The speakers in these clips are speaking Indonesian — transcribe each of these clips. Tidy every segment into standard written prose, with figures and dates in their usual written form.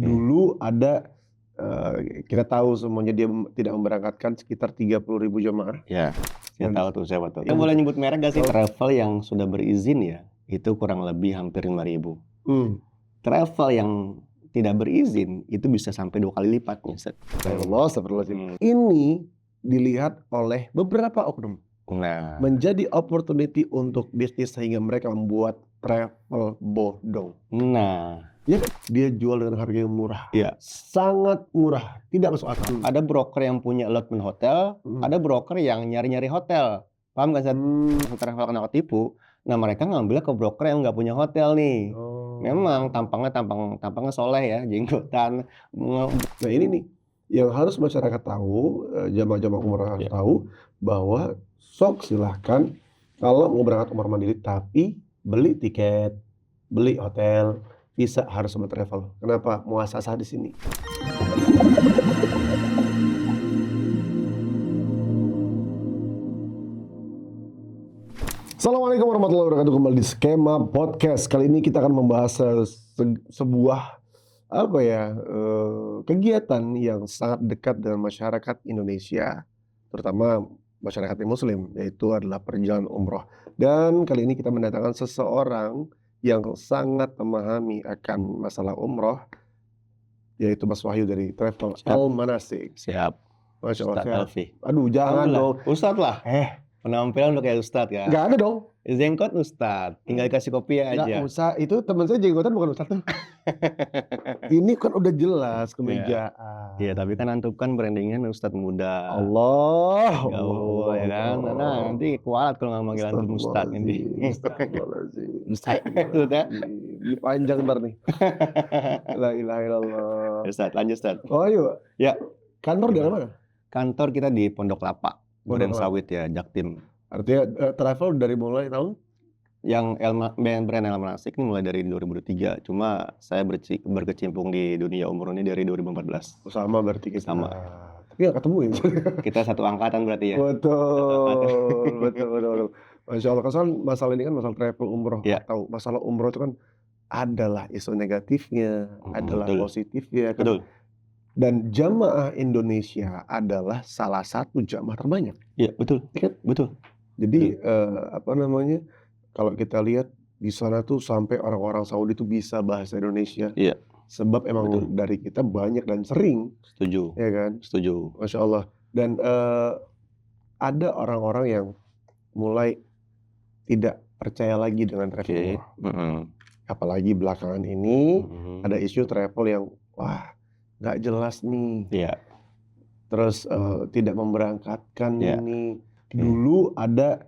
Dulu ada kita tahu semuanya dia tidak memberangkatkan sekitar 30.000 jemaah. Ya, saya Dan tahu tuh, saya tahu. Kita boleh nyebut merek gak sih? Travel yang sudah berizin ya, itu kurang lebih hampir 5.000. Travel yang tidak berizin itu bisa sampai 2 kali lipatnya. Astagfirullahaladzim. Ini dilihat oleh beberapa oknum Nah, menjadi opportunity untuk bisnis sehingga mereka membuat travel bodong. nah, Ya, dia jual dengan harga yang murah. Iya. Sangat murah, tidak masuk akal. ada broker yang punya allotment hotel, ada broker yang nyari-nyari hotel. Paham gak, Seth? Travel kena ketipu. Nah, mereka ngambil ke broker yang nggak punya hotel nih. Memang tampangnya soleh ya, jenggotan. Nah, ini nih yang harus masyarakat tahu, jamaah-jamaah umroh harus tahu bahwa sok silahkan kalau mau berangkat umroh mandiri, tapi beli tiket, beli hotel, bisa harus sama travel. Kenapa? Muasasah di sini. Assalamualaikum warahmatullahi wabarakatuh. Kembali di Skema Podcast. Kali ini kita akan membahas sebuah kegiatan yang sangat dekat dengan masyarakat Indonesia, terutama masyarakat Muslim, yaitu adalah perjalanan umroh. Dan kali ini kita mendatangkan seseorang yang sangat memahami akan masalah umroh, yaitu Mas Wahyu dari Travel Al-Manasik. Siap. Masya Allah. Ustadz Alfi. Aduh, jangan dong. Ustadz lah. Penampilan udah kayak Ustadz ya. Nggak ada dong. Jenggot Ustadz, tinggal dikasih kopi aja. Nggak usah, itu teman saya jenggotan bukan Ustadz tuh. Ini kan udah jelas kemejaan. Iya, tapi kan antum kan brandingnya Ustadz muda. Allah, Allah, ya kan. Nah, nanti kualat kalau nggak manggil antum Ustadz nanti. Udah. Ini panjang ntar nih. La ilaha illallah. Ustadz, lanjut Ustadz. Oh ayo. Ya. Kantor di mana? Kantor kita di Pondok Lapa, Duren Kelapa. Sawit ya, Jaktim. Artinya travel dari mulai tahun? Yang brand Al-Manasik ini mulai dari 2003. Cuma saya berkecimpung di dunia umroh ini dari 2014. Sama berarti kita. Sama. Tapi nggak ketemu ya. Kita satu angkatan berarti ya. Betul. Masya Allah. Kan masalah ini kan masalah travel umroh. Ya. Atau masalah umroh itu kan adalah isu negatifnya, adalah betul. positifnya. Kan? Betul. Dan jamaah Indonesia adalah salah satu jamaah terbanyak. Iya, betul. Betul. Jadi kalau kita lihat di sana tuh sampai orang-orang Saudi tuh bisa bahasa Indonesia. Iya. Sebab emang dari kita banyak dan sering. Setuju. Ya kan? Setuju. Masya Allah. Dan ada orang-orang yang mulai tidak percaya lagi dengan travel. Apalagi belakangan ini ada isu travel yang nggak jelas nih. Iya. Terus tidak memberangkatkan ini. Dulu ada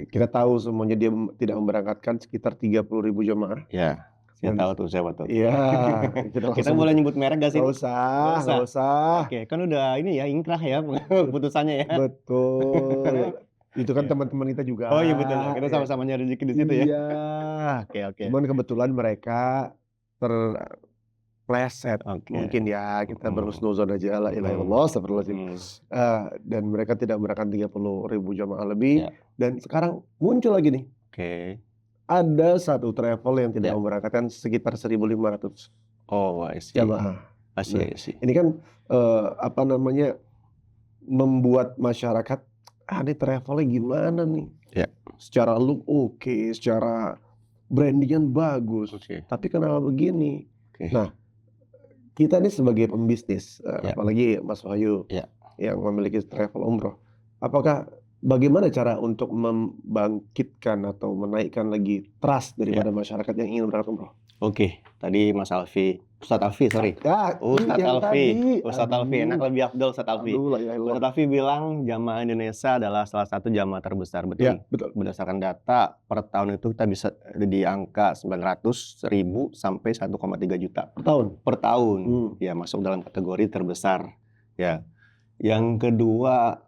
kita tahu semuanya dia tidak memberangkatkan sekitar 30.000 jemaah. Ya, saya tahu tuh, saya tahu. Iya. Kita boleh nyebut merek gak sih? Nggak usah. Oke, kan udah ini ya, ingkrah ya keputusannya ya. Betul. Itu kan teman-teman kita juga. Oh iya betul, kita sama-sama nyari rezeki di situ ya. Iya. Oke. Cuman kebetulan mereka terpleset. Mungkin ya, kita berhusnuzon aja, la ilaha illallah, astagfirullahaladzim. Dan mereka tidak berangkat 30.000 jamaah lebih. Dan sekarang muncul lagi nih. Ada satu travel yang tidak memberangkatkan sekitar 1.500 jamaah. Ini kan membuat masyarakat, ini travelnya gimana nih? Secara look oke, secara brandingan bagus. Tapi kenapa begini? Nah, kita ini sebagai pembisnis, apalagi Mas Wahyu yang memiliki travel umroh, bagaimana cara untuk membangkitkan atau menaikkan lagi trust daripada masyarakat yang ingin berangkat umroh? Oke, tadi Mas Alfi, Ustadz Alfi, sorry. Ustadz Alfi, enak lebih afdal Ustadz Alfi. Ustadz Alfi bilang jamaah Indonesia adalah salah satu jamaah terbesar, betul? Betul. Berdasarkan data, per tahun itu kita bisa di angka 900.000 sampai 1,3 juta. Per tahun? Ya, masuk dalam kategori terbesar. Ya. Yang kedua,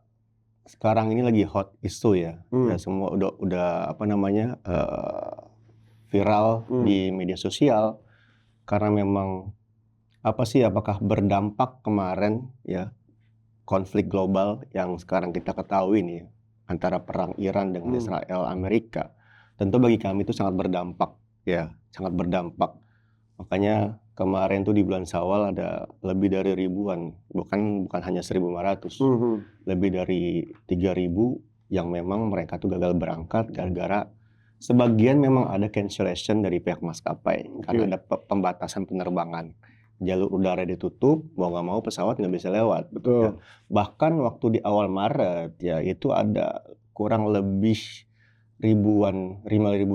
sekarang ini lagi hot isu ya. Ya semua udah viral di media sosial karena memang apakah berdampak kemarin ya konflik global yang sekarang kita ketahui nih antara perang Iran dengan Israel Amerika. Tentu bagi kami itu sangat berdampak ya, sangat berdampak. Makanya kemarin tuh di bulan Syawal ada lebih dari ribuan, bukan hanya 1.500, lebih dari 3.000 yang memang mereka tuh gagal berangkat gara-gara sebagian memang ada cancellation dari pihak maskapai karena ada pembatasan penerbangan. Jalur udara ditutup, mau nggak mau pesawat nggak bisa lewat. Ya. Bahkan waktu di awal Maret ya itu ada kurang lebih 5.000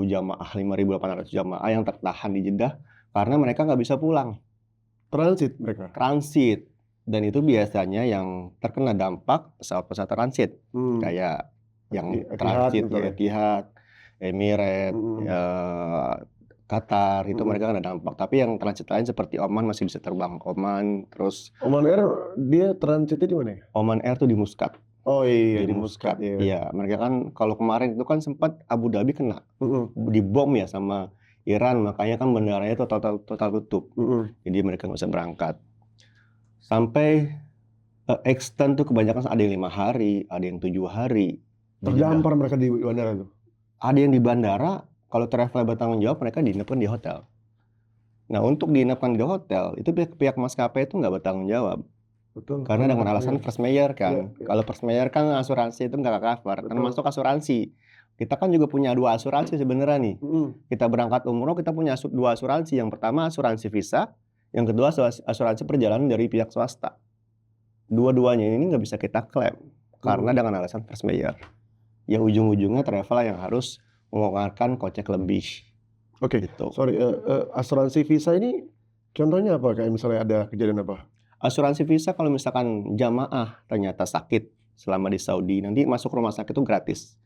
jamaah, 5.800 jamaah yang tertahan di Jeddah karena mereka nggak bisa pulang. Transit mereka? Transit. Dan itu biasanya yang terkena dampak pesawat-pesawat transit. Kayak yang transit ya Etihad, Emirates, Qatar, itu mereka kena dampak. Tapi yang transit lain seperti Oman masih bisa terbang. Oman, terus... Oman Air, dia transitnya di mana ya? Oman Air tuh di Muscat. Oh iya, di Muscat. Iya, mereka kan kalau kemarin itu kan sempat Abu Dhabi kena. Dibom ya sama Iran, makanya kan bandaranya total tutup. Jadi mereka nggak bisa berangkat. Sampai extend tuh kebanyakan ada yang 5 hari, ada yang 7 hari. Terdampar mereka di bandara tuh? Ada yang di bandara, kalau travel bertanggung jawab mereka diinapkan di hotel. Nah untuk diinapkan di hotel, itu pihak maskapai itu nggak bertanggung jawab. Betul. Karena dengan alasan first mayor kan. Kalau first mayor kan asuransi itu nggak cover, termasuk asuransi. Kita kan juga punya 2 asuransi sebenarnya nih. Kita berangkat umroh, kita punya 2 asuransi. Yang pertama asuransi visa, yang kedua asuransi perjalanan dari pihak swasta. Dua-duanya ini nggak bisa kita klaim karena dengan alasan first mayor. Ya ujung-ujungnya travel yang harus mengeluarkan kocek lebih. Oke, gitu. Sorry, asuransi visa ini contohnya apa? Kayak misalnya ada kejadian apa? Asuransi visa kalau misalkan jamaah ternyata sakit selama di Saudi, nanti masuk rumah sakit itu gratis.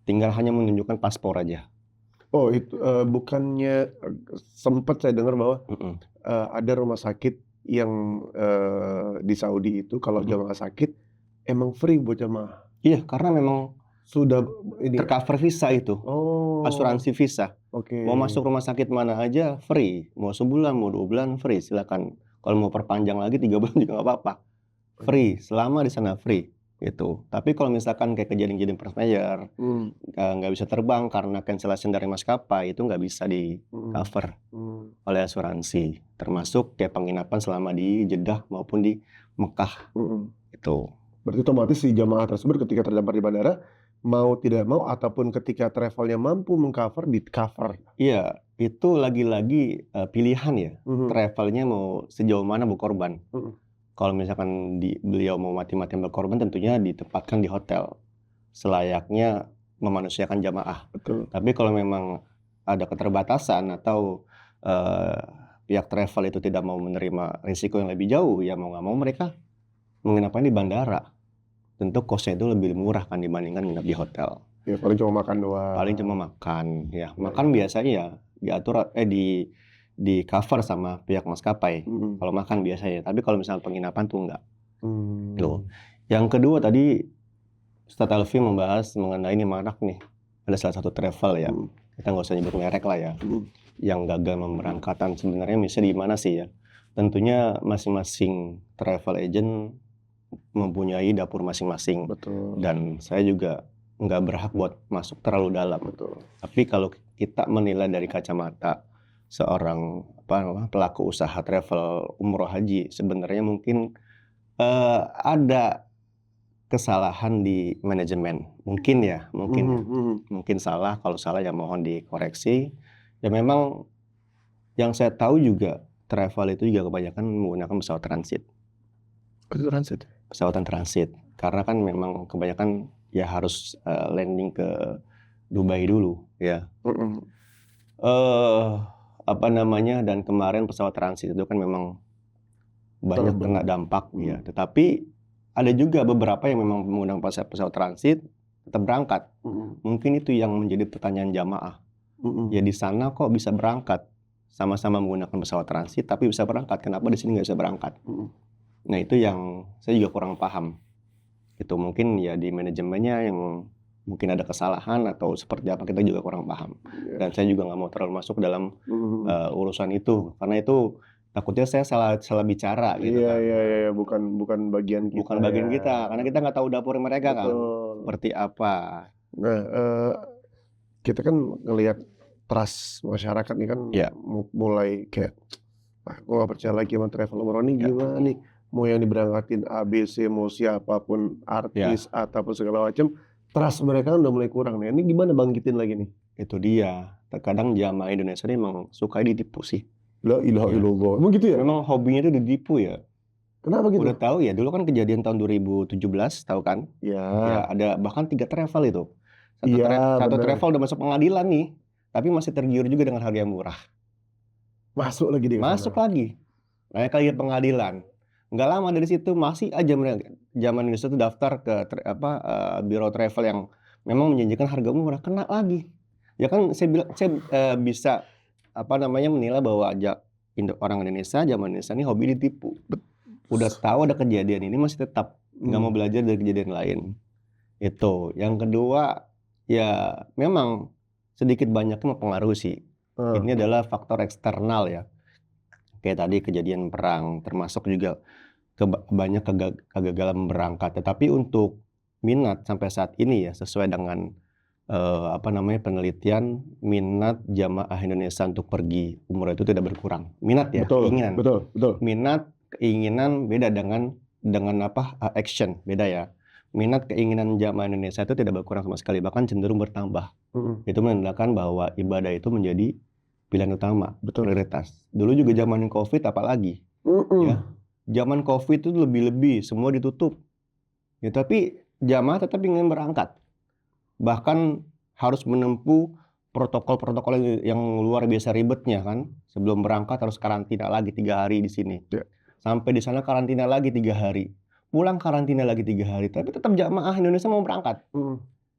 Tinggal hanya menunjukkan paspor aja. Oh itu bukannya sempat saya dengar bahwa ada rumah sakit yang di Saudi itu kalau jamaah sakit emang free buat jamaah. Iya, karena memang sudah ini tercover visa itu. Asuransi visa. Mau masuk rumah sakit mana aja free. Mau sebulan, mau 2 bulan free. Silakan. Kalau mau perpanjang lagi 3 bulan juga nggak apa-apa. Free, selama di sana free. Gitu. Tapi kalau misalkan kayak kejadian first mayor, nggak bisa terbang karena cancellation dari maskapai, itu nggak bisa di cover oleh asuransi. Termasuk kayak penginapan selama di Jeddah maupun di Mekah. Itu. Berarti otomatis si jamaah tersebut ketika terdampar di bandara, mau tidak mau ataupun ketika travelnya mampu mengcover, di cover. Iya, itu lagi-lagi pilihan ya. Travelnya mau sejauh mana berkorban. Kalau misalkan beliau mau mati-matian berkorban, tentunya ditempatkan di hotel selayaknya memanusiakan jamaah. Betul. Tapi kalau memang ada keterbatasan atau pihak travel itu tidak mau menerima risiko yang lebih jauh, ya mau nggak mau mereka menginapkan di bandara. Tentu kosnya itu lebih murah kan dibandingkan nginap di hotel. Ya paling cuma makan doang. Paling cuma makan, ya. Makan biasanya ya diatur di cover sama pihak maskapai. Kalau makan biasanya, tapi kalau misalnya penginapan tuh enggak. Tuh. Yang kedua tadi Ustadz Alfi membahas mengenai ini marak nih. Ada salah satu travel ya. Kita nggak usah nyebut merek lah ya. Yang gagal memberangkatan sebenarnya misalnya di mana sih ya? Tentunya masing-masing travel agent mempunyai dapur masing-masing. Betul. Dan saya juga nggak berhak buat masuk terlalu dalam. Betul. Tapi kalau kita menilai dari kacamata seorang pelaku usaha travel umroh haji, sebenarnya mungkin ada kesalahan di manajemen. Mungkin ya, mungkin salah. Kalau salah ya mohon dikoreksi. Ya memang yang saya tahu juga travel itu juga kebanyakan menggunakan pesawat transit. Pesawat transit. Karena kan memang kebanyakan ya harus landing ke Dubai dulu ya. Dan kemarin pesawat transit itu kan memang banyak kena dampak ya. Tetapi ada juga beberapa yang memang menggunakan pesawat transit tetap berangkat. Mungkin itu yang menjadi pertanyaan jamaah. Ya di sana kok bisa berangkat, sama-sama menggunakan pesawat transit tapi bisa berangkat. Kenapa di sini nggak bisa berangkat? Nah itu yang saya juga kurang paham. Itu mungkin ya di manajemennya yang mungkin ada kesalahan atau seperti apa, kita juga kurang paham. Dan saya juga nggak mau terlalu masuk dalam urusan itu, karena itu takutnya saya salah bicara gitu kan. Iya, bukan bagian kita. Bukan bagian kita, karena kita nggak tahu dapur mereka. Betul. Kan seperti apa. Nah, kita kan ngelihat trust masyarakat nih kan mulai kayak Gue gak percaya lagi sama travel umroh nih, gimana nih? Mau yang diberangkatin ABC, mau siapapun artis ataupun segala macam, trust mereka udah mulai kurang nih. Ini gimana bangkitin lagi nih? Itu dia. Terkadang jamaah Indonesia ini memang suka ditipu sih. La ilaha illallah. Emang gitu ya? Memang hobinya itu ditipu ya. Kenapa gitu? Udah tahu ya, dulu kan kejadian tahun 2017, tahu kan? Ya. Ada bahkan 3 travel itu. Benar. Satu travel udah masuk pengadilan nih, tapi masih tergiur juga dengan harga yang murah. Masuk lagi dia. Masuk lagi. Naik lagi ke pengadilan. Nggak lama dari situ masih aja zaman Indonesia itu daftar ke biro travel yang memang menjanjikan harga murah, kena lagi. Ya kan saya bisa menilai bahwa orang Indonesia, zaman Indonesia ini hobi ditipu. Udah tahu ada kejadian ini masih tetap nggak mau belajar dari kejadian lain. Itu. Yang kedua, ya memang sedikit banyaknya mempengaruhi sih. Ini adalah faktor eksternal ya. Kayak tadi kejadian perang, termasuk juga banyak kegagalan berangkat. Tetapi untuk minat sampai saat ini ya, sesuai dengan penelitian, minat jamaah Indonesia untuk pergi umroh itu tidak berkurang. Minat ya, keinginan. Betul. Minat, keinginan beda dengan action, beda ya. Minat, keinginan jamaah Indonesia itu tidak berkurang sama sekali, bahkan cenderung bertambah. Itu menandakan bahwa ibadah itu menjadi pilihan utama, prioritas. Dulu juga zaman COVID apalagi. Ya. Zaman COVID itu lebih-lebih, semua ditutup. Ya, tapi jamaah tetap ingin berangkat. Bahkan harus menempuh protokol-protokol yang luar biasa ribetnya kan. Sebelum berangkat harus karantina lagi 3 hari di sini. Sampai di sana karantina lagi 3 hari. Pulang karantina lagi 3 hari. Tapi tetap jamaah Indonesia mau berangkat.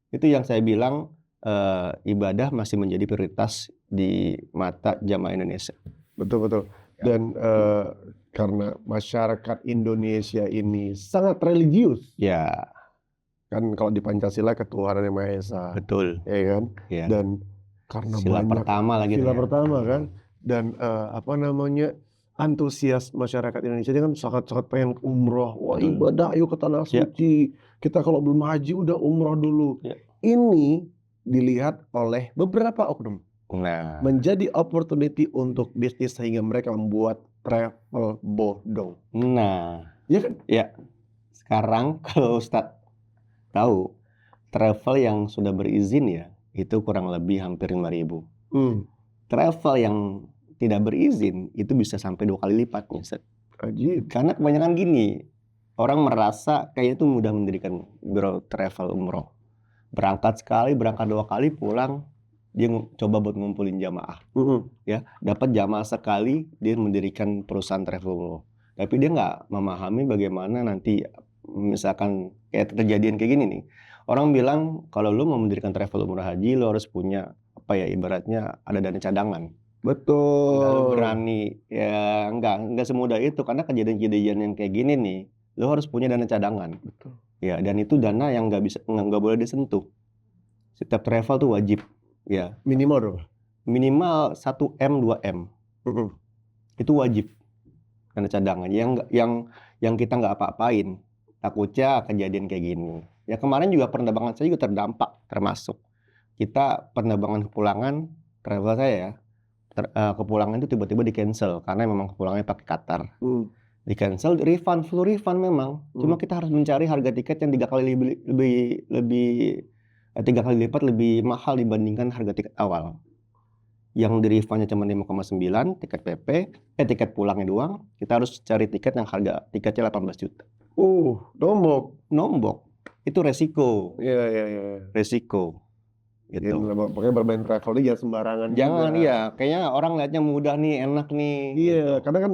Itu yang saya bilang ibadah masih menjadi prioritas di mata jamaah Indonesia. Betul. Dan karena masyarakat Indonesia ini sangat religius. Ya. Kan kalau di Pancasila ketuhanan yang Maha Esa. Betul. Ya kan? Ya. Dan karena sila banyak pertama lagi. Sila pertama kan. Dan antusias masyarakat Indonesia ini kan sangat-sangat pengen umroh. Wah, ibadah, ayo ke tanah suci. Kita kalau belum haji udah umroh dulu. Ini dilihat oleh beberapa oknum. Menjadi opportunity untuk bisnis sehingga mereka membuat travel bodong. Ya kan? Ya. Sekarang kalau Ustadz tahu, travel yang sudah berizin ya, itu kurang lebih hampir 5.000. Travel yang tidak berizin itu bisa sampai 2 kali lipatnya. Ajib. Karena kebanyakan gini, orang merasa kayak itu mudah mendirikan biro travel umroh. Berangkat sekali, berangkat 2 kali, pulang dia coba buat ngumpulin jamaah. Ya, dapat jamaah sekali dia mendirikan perusahaan travel umroh. Tapi dia nggak memahami bagaimana nanti misalkan kayak kejadian kayak gini nih. Orang bilang kalau lu mau mendirikan travel umroh haji lu harus punya ibaratnya ada dana cadangan. Betul. Nggak berani ya, nggak semudah itu karena kejadian-kejadian yang kayak gini nih, lu harus punya dana cadangan. Betul. Ya, dan itu dana yang nggak boleh disentuh. Setiap travel tuh wajib. Ya. Minimal berapa? Minimal 1M 2M. Itu wajib. Dana cadangan yang kita nggak apa-apain. Takutnya kejadian kayak gini. Ya kemarin juga penerbangan saya juga terdampak termasuk. Kita penerbangan kepulangan travel saya ya. Kepulangan itu tiba-tiba di cancel karena memang kepulangannya pakai Qatar. Di cancel, full refund memang. Cuma kita harus mencari harga tiket yang 3 kali lipat lebih mahal dibandingkan harga tiket awal. Yang di refundnya cuma 5,9 tiket PP, tiket pulangnya doang. Kita harus cari tiket yang harga tiketnya 18 juta. Nombok. Itu resiko. Iya. Resiko. Gitu. Pokoknya bermain travel ini jangan sembarangan. Jangan juga. Iya, kayaknya orang lihatnya mudah nih, enak nih. Iya, gitu. Karena kan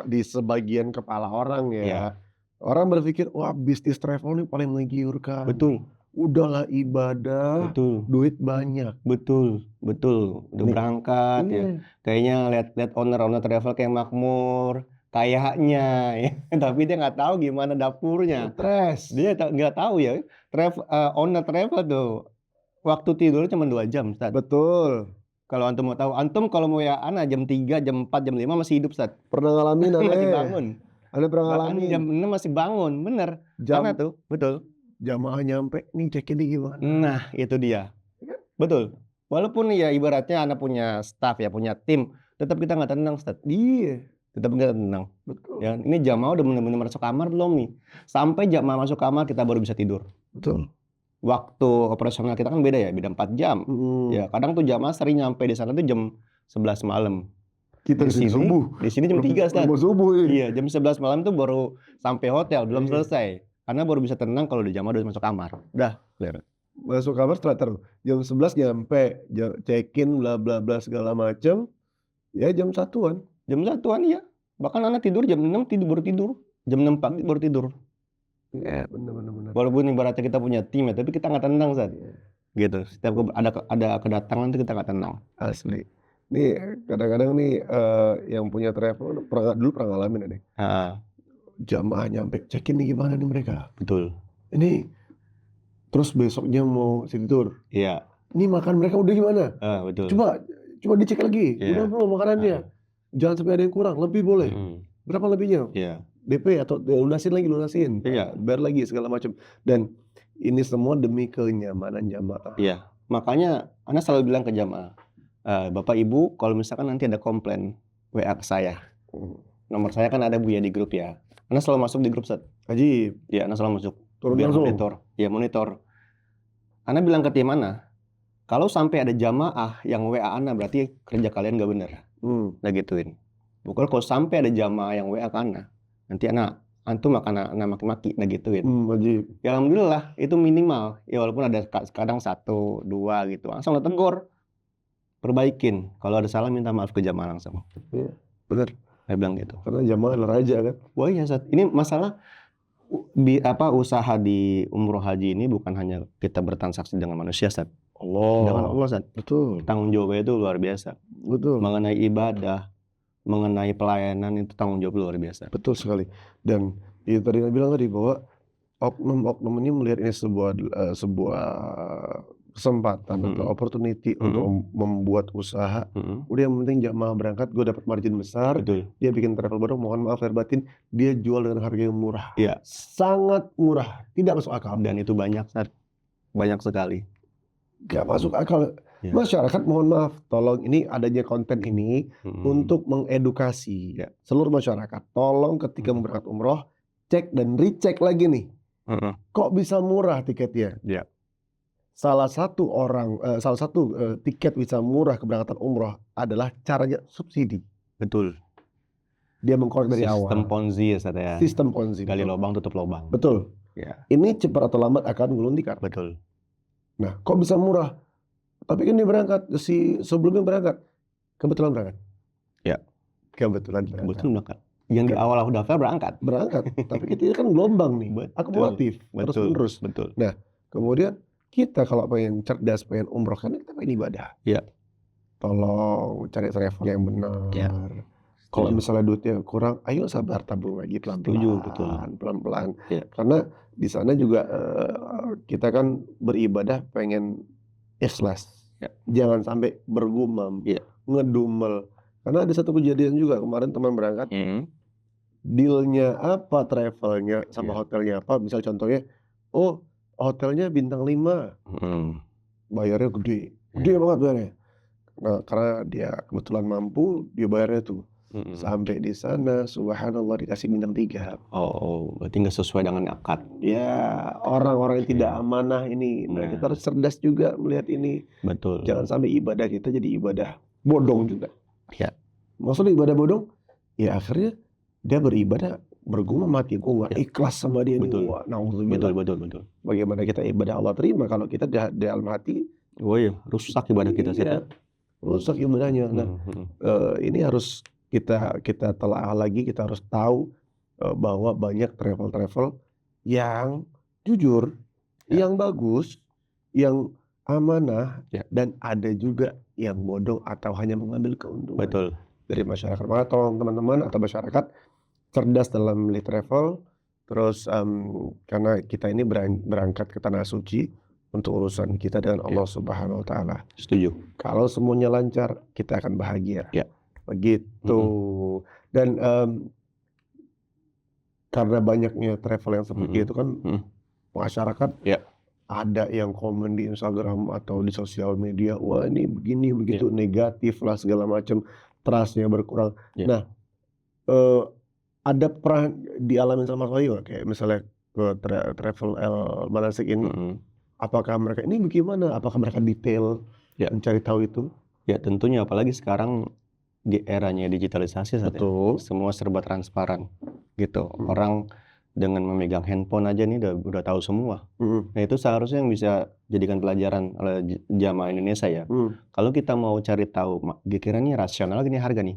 di sebagian kepala orang ya. Iya. Orang berpikir, wah bisnis travel ini paling menggiurkan. Betul. Udahlah ibadah, duit banyak. Betul. Udah berangkat ya. Kayaknya lihat owner travel kayak makmur, kayaknya ya. Tapi dia nggak tahu gimana dapurnya. Stres. Dia nggak tahu ya. Owner travel tuh waktu tidur cuma 2 jam, Ustaz. Betul. Kalau antum mau tahu, antum kalau mau jam 3, jam 4, jam 5 masih hidup, Ustaz. Pernah ngalamin masih bangun. Ada pernah ngalamin. Jam 6 masih bangun, bener. Karena tuh, betul. Jamaah nyampe, nih check-in gimana? Nah, itu dia. Betul. Walaupun ya ibaratnya Anda punya staff ya, punya tim, tetap kita nggak tenang, Ustaz. Iya. tetap kita tenang. Betul. Ya, ini jamaah udah benar-benar masuk kamar belum nih? Sampai jamaah masuk kamar kita baru bisa tidur. Betul. Waktu operasional kita kan beda ya, beda 4 jam. Ya, kadang tuh jamaah sering nyampe di sana tuh jam 11 malam. Kita Di sini subuh. Di sini jam 3, Ustaz. Subuh. Iya, jam 11 malam tuh baru sampai hotel, belum selesai. Karena baru bisa tenang kalau udah jamaah udah masuk kamar. Udah, clear. Masuk kamar setelah jam 11 nyampe, check-in bla bla bla segala macam. Ya jam 1-an. Jam 1-an ya. Bahkan anak tidur jam 6 baru tidur. Jam 6 pagi baru tidur. Ya, benar. Walaupun ibaratnya kita punya tim ya, tapi kita nggak tenang saat gitu. Setiap ada kedatangan tuh kita nggak tenang. Asli. Nih kadang-kadang nih yang punya travel dulu pernah ngalamin nih. Jamaah nyampe check-in nih gimana nih mereka? Betul. Ini terus besoknya mau city tour. Iya. Ini makan mereka udah gimana? Betul. Coba dicek lagi. Udah belum makanannya? Jangan sampai ada yang kurang. Lebih boleh. Berapa lebihnya? Iya. DP atau lunasin. Iya. Bayar lagi segala macam. Dan ini semua demi kenyamanan jamaah. Iya. Makanya Ana selalu bilang ke jamaah, Bapak Ibu kalau misalkan nanti ada komplain WA ke saya. Nomor saya kan ada Buya di grup ya. Ana selalu masuk di grup set. Ajib. Iya, Ana selalu masuk. Turun biar langsung. monitor. Ana bilang ke tim Ana, kalau sampai ada jamaah yang WA Ana berarti kerja kalian gak bener. Nah gituin. Bukan kalau sampai ada jamaah yang WA ke Ana, nanti antum akan Ana maki-maki, nah gituin. Ajib. Ya alhamdulillah itu minimal. Ya walaupun ada kadang 1, 2 gitu. Langsung lo tegur. Perbaikin. Kalau ada salah minta maaf ke jamaah langsung. Iya, benar. Saya bilang gitu. Karena jamaah adalah raja kan. Wah iya, ini masalah usaha di umroh haji ini bukan hanya kita bertransaksi dengan manusia, Ustaz. Dengan Allah, Ustaz. Betul. Tanggung jawabnya itu luar biasa. Betul. Mengenai ibadah, mengenai pelayanan itu tanggung jawab luar biasa. Betul sekali. Dan itu tadi saya bilang tadi bahwa oknum ini melihat ini sebuah kesempatan atau opportunity untuk membuat usaha. Udah yang penting jamaah berangkat, gue dapat margin besar. Betul. Dia bikin travel bareng, mohon maaf lahir batin, dia jual dengan harga yang murah. Iya. Sangat murah, tidak masuk akal. Dan itu banyak sekali. Gak masuk akal. Ya. Masyarakat mohon maaf, tolong ini adanya konten ini untuk mengedukasi seluruh masyarakat. Tolong ketika berangkat umroh, cek dan recheck lagi nih. Kok bisa murah tiketnya? Ya. Salah satu tiket bisa murah keberangkatan umroh adalah caranya subsidi. Betul. Dia mengkorek dari awal. Sistem Ponzi ya, Ustaz ya. Sistem Ponzi. Gali lubang tutup lubang. Betul. Ya. Ini cepat atau lambat akan gulung tikar. Betul. Nah, kok bisa murah? Tapi kan dia berangkat, sebelumnya berangkat. Kebetulan berangkat. Ya. Kebetulan berangkat. Yang di awal aku daftar berangkat. Tapi kita kan gelombang nih. Akumulatif. Terus-menerus. Betul. Nah, kemudian kita kalau pengen cerdas, pengen umroh kan kita pengen ibadah. Ya. Tolong cari travel yang benar. Ya. Kalau misalnya duitnya kurang, ayo sabar tabung lagi pelan-pelan. Ya. Karena di sana juga kita kan beribadah pengen ikhlas. Ya. Jangan sampai bergumam, ngedumel. Karena ada satu kejadian juga kemarin teman berangkat. Dealnya apa, travelnya sama hotelnya apa? Misal contohnya, hotelnya bintang 5, bayarnya gede banget bayarnya. Nah, karena dia kebetulan mampu, dia bayarnya tuh. Sampai di sana, subhanallah dikasih bintang 3. Berarti nggak sesuai dengan akad. Ya, orang-orang yang tidak amanah ini. Nah, kita harus cerdas juga melihat ini. Betul. Jangan sampai ibadah kita jadi ibadah bodong juga. Ya. Maksudnya ibadah bodong? Ya akhirnya dia beribadah bergumam mati, gue gak ikhlas sama dia. Betul. Betul. Bagaimana kita ibadah Allah terima kalau kita di dalam hati rusak ibadah kita sih. Rusak ibadahnya. Nah, ini harus kita telah lagi, kita harus tahu bahwa banyak travel yang jujur, yang bagus, yang amanah, dan ada juga yang bodoh atau hanya mengambil keuntungan. Betul. Dari masyarakat. Maka tolong teman-teman atau masyarakat cerdas dalam memilih travel. Terus karena kita ini berangkat ke tanah suci untuk urusan kita dengan Allah Subhanahu Wa Taala. Setuju. Kalau semuanya lancar, kita akan bahagia. Begitu. Dan karena banyaknya travel yang seperti itu kan, masyarakat ada yang komen di Instagram atau di sosial media, wah ini begini begitu, negatif lah segala macam, trustnya berkurang. Nah, eh, ada pernah dialami sama Mas Wahyu nggak? Kayak misalnya ke travel manasik ini, apakah mereka ini bagaimana? Apakah mereka detail Ya. mencari tahu itu? Ya tentunya, apalagi sekarang di eranya digitalisasi saat Betul. semua serba transparan gitu. Orang dengan memegang handphone aja nih udah tahu semua. Nah itu seharusnya yang bisa jadikan pelajaran oleh jamaah Indonesia ya. Kalau kita mau cari tahu kira-kira nih rasional gini harga nih,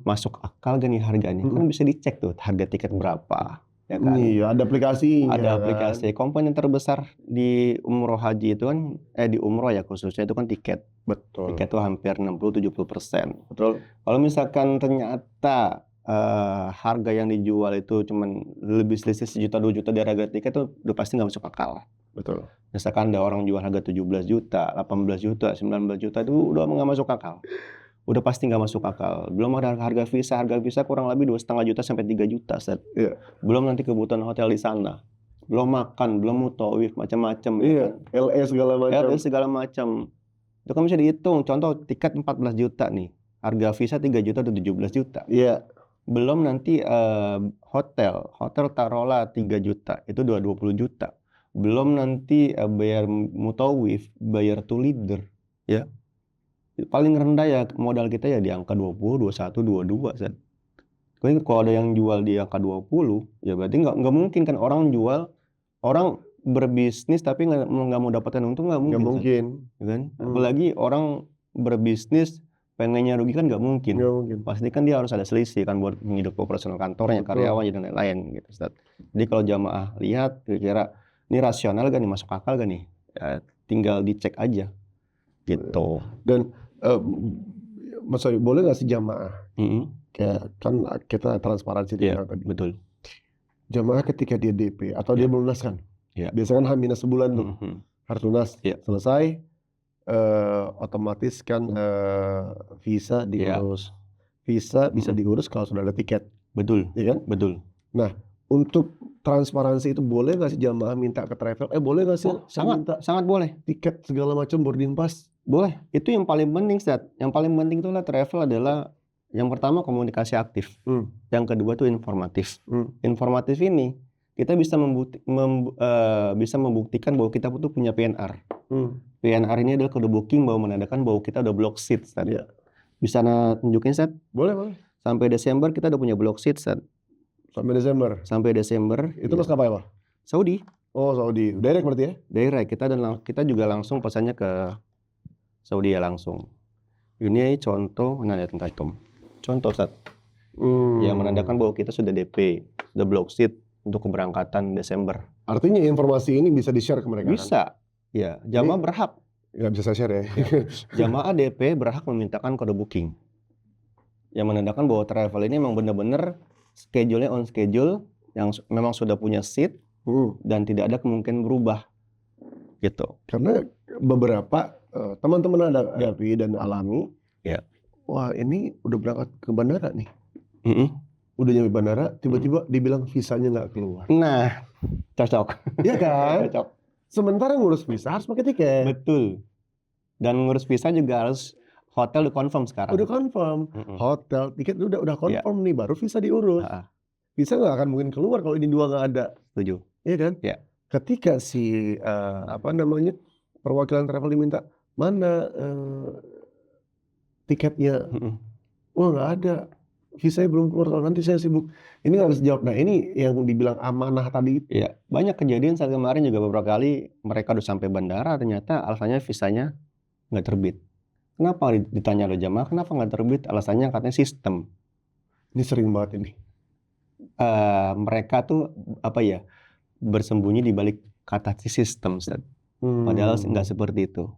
masuk akal gini harga nih, kan bisa dicek tuh harga tiket berapa. Ya kan? Iya, ada aplikasinya. Ada aplikasi. Komponen terbesar di umroh haji itu kan, di umroh ya khususnya itu kan tiket. Betul. Tiket itu hampir 60-70%. Betul. Kalau misalkan ternyata harga yang dijual itu cuman lebih selisih 1 juta 2 juta dari harga tiket, itu udah pasti nggak masuk akal. Betul. Misalkan ada orang jual harga 17 juta, 18 juta, 19 juta, itu udah nggak masuk akal. Udah pasti nggak masuk akal. Belum ada harga visa kurang lebih 2,5 juta sampai 3 juta. Iya. Belum nanti kebutuhan hotel di sana. Belum makan, belum mutawif, macam-macam. Iya, LE segala macam. LE segala macam. Itu kan bisa dihitung. Contoh tiket 14 juta nih. Harga visa 3 juta atau 17 juta. Iya. Belum nanti hotel taruhlah 3 juta. Itu 20 juta. Belum nanti bayar mutawif, bayar to leader. Ya. Paling rendah ya modal kita ya di angka 20, 21, 22. Kalau ada yang jual di angka 20, ya berarti nggak mungkin kan orang berbisnis tapi nggak mau dapatkan untung, nggak mungkin. Nggak mungkin. Kan? Apalagi orang berbisnis pengennya rugi kan nggak mungkin. Nggak mungkin. Pasti kan dia harus ada selisih kan buat menghidup operasional kantornya, karyawan dan lain-lain gitu. Jadi kalau jamaah lihat kira-kira ini rasional gak nih, masuk akal gak nih, ya, tinggal dicek aja gitu. Dan Mas Wahyu, boleh nggak sih jamaah? Kayak kan kita transparansi tadi. Betul. Jamaah ketika dia DP atau dia melunaskan, biasanya kan H- sebulan tuh harus lunas. Selesai, otomatis kan visa diurus. Visa bisa diurus kalau sudah ada tiket. Betul. Iya kan? Betul. Nah, untuk transparansi itu boleh nggak sih jamaah minta ke travel? Boleh nggak sih? Sangat boleh. Tiket segala macam, boarding pass. Boleh. Itu yang paling penting, Ustaz. Yang paling penting itulah travel adalah yang pertama komunikasi aktif. Yang kedua itu informatif. Informatif ini kita bisa membuktikan bahwa kita tuh punya PNR. PNR ini adalah kode booking bahwa menandakan bahwa kita udah block seat, Ustaz. Bisa tunjukin, Ustaz? Boleh. Sampai Desember kita udah punya block seat, Ustaz. Sampai Desember. Itu maskapai apa? Saudi. Oh, Saudi. Direct berarti ya? Direct. Kita juga langsung pesannya ke Saudi ya langsung. Ini contoh, lihat entah itu. Contoh, Ustaz. Yang menandakan bahwa kita sudah DP, sudah block seat untuk keberangkatan Desember. Artinya informasi ini bisa di-share ke mereka? Bisa. Kan? Ya, jamaah berhak. Nggak bisa saya share ya? Jamaah DP berhak memintakan kode booking. Yang menandakan bahwa travel ini memang benar-benar schedule-nya on schedule, yang memang sudah punya seat, dan tidak ada kemungkinan berubah. Gitu. Karena beberapa teman-teman hadapi dan alami, wah ini udah berangkat ke bandara nih. Udah nyampe bandara, tiba-tiba dibilang visanya nggak keluar. Nah, cocok. Iya kan? Cocok. Sementara ngurus visa harus pakai tiket. Betul. Dan ngurus visa juga harus hotel udah confirm sekarang. Udah confirm. Hotel, tiket udah confirm nih, baru visa diurus. Visa nggak akan mungkin keluar kalau ini dua nggak ada. Setuju. Iya kan? Ya. Ketika si perwakilan travel diminta mana tiketnya, wah nggak ada, visanya belum keluar, nanti saya sibuk. Ini nggak harus jawab. Nah ini yang dibilang amanah tadi. Iya, banyak kejadian saat kemarin juga beberapa kali mereka udah sampai bandara ternyata alasannya visanya nggak terbit. Kenapa ditanya oleh jamaah kenapa nggak terbit? Alasannya katanya sistem. Ini sering banget ini. Mereka tuh bersembunyi di balik kata sistem, Ustaz. Padahal nggak seperti itu.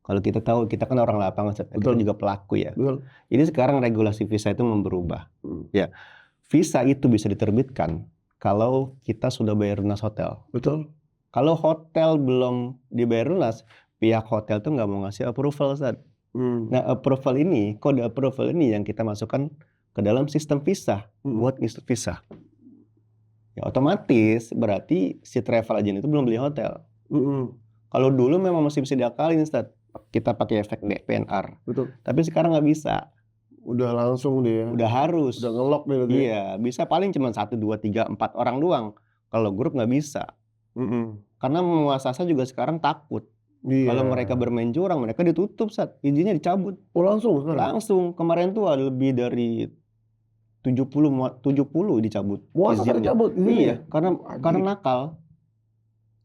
Kalau kita tahu, kita kan orang lapangan, Ustaz. Kita juga pelaku ya. Betul. Jadi sekarang regulasi visa itu berubah. Ya, visa itu bisa diterbitkan kalau kita sudah bayar lunas hotel. Betul. Kalau hotel belum dibayar lunas, pihak hotel tuh nggak mau ngasih approval, Ustaz. Nah, kode approval ini yang kita masukkan ke dalam sistem visa buat ngisi visa. Ya otomatis berarti si travel agent itu belum beli hotel. Kalau dulu memang masih bisa diakalin, Ustaz. Kita pakai efek PNR. Betul. Tapi sekarang nggak bisa. Udah langsung dia. Udah harus. Udah ngelok deh. Iya, bisa paling cuma 1, 2, 3, 4 orang doang. Kalau grup nggak bisa. Karena muasasa juga sekarang takut. Kalau mereka bermain curang, mereka ditutup, izinnya dicabut. Oh langsung sekarang? Langsung. Kemarin tuh ada lebih dari 70 dicabut. Muasasa dicabut? Iya, karena nakal.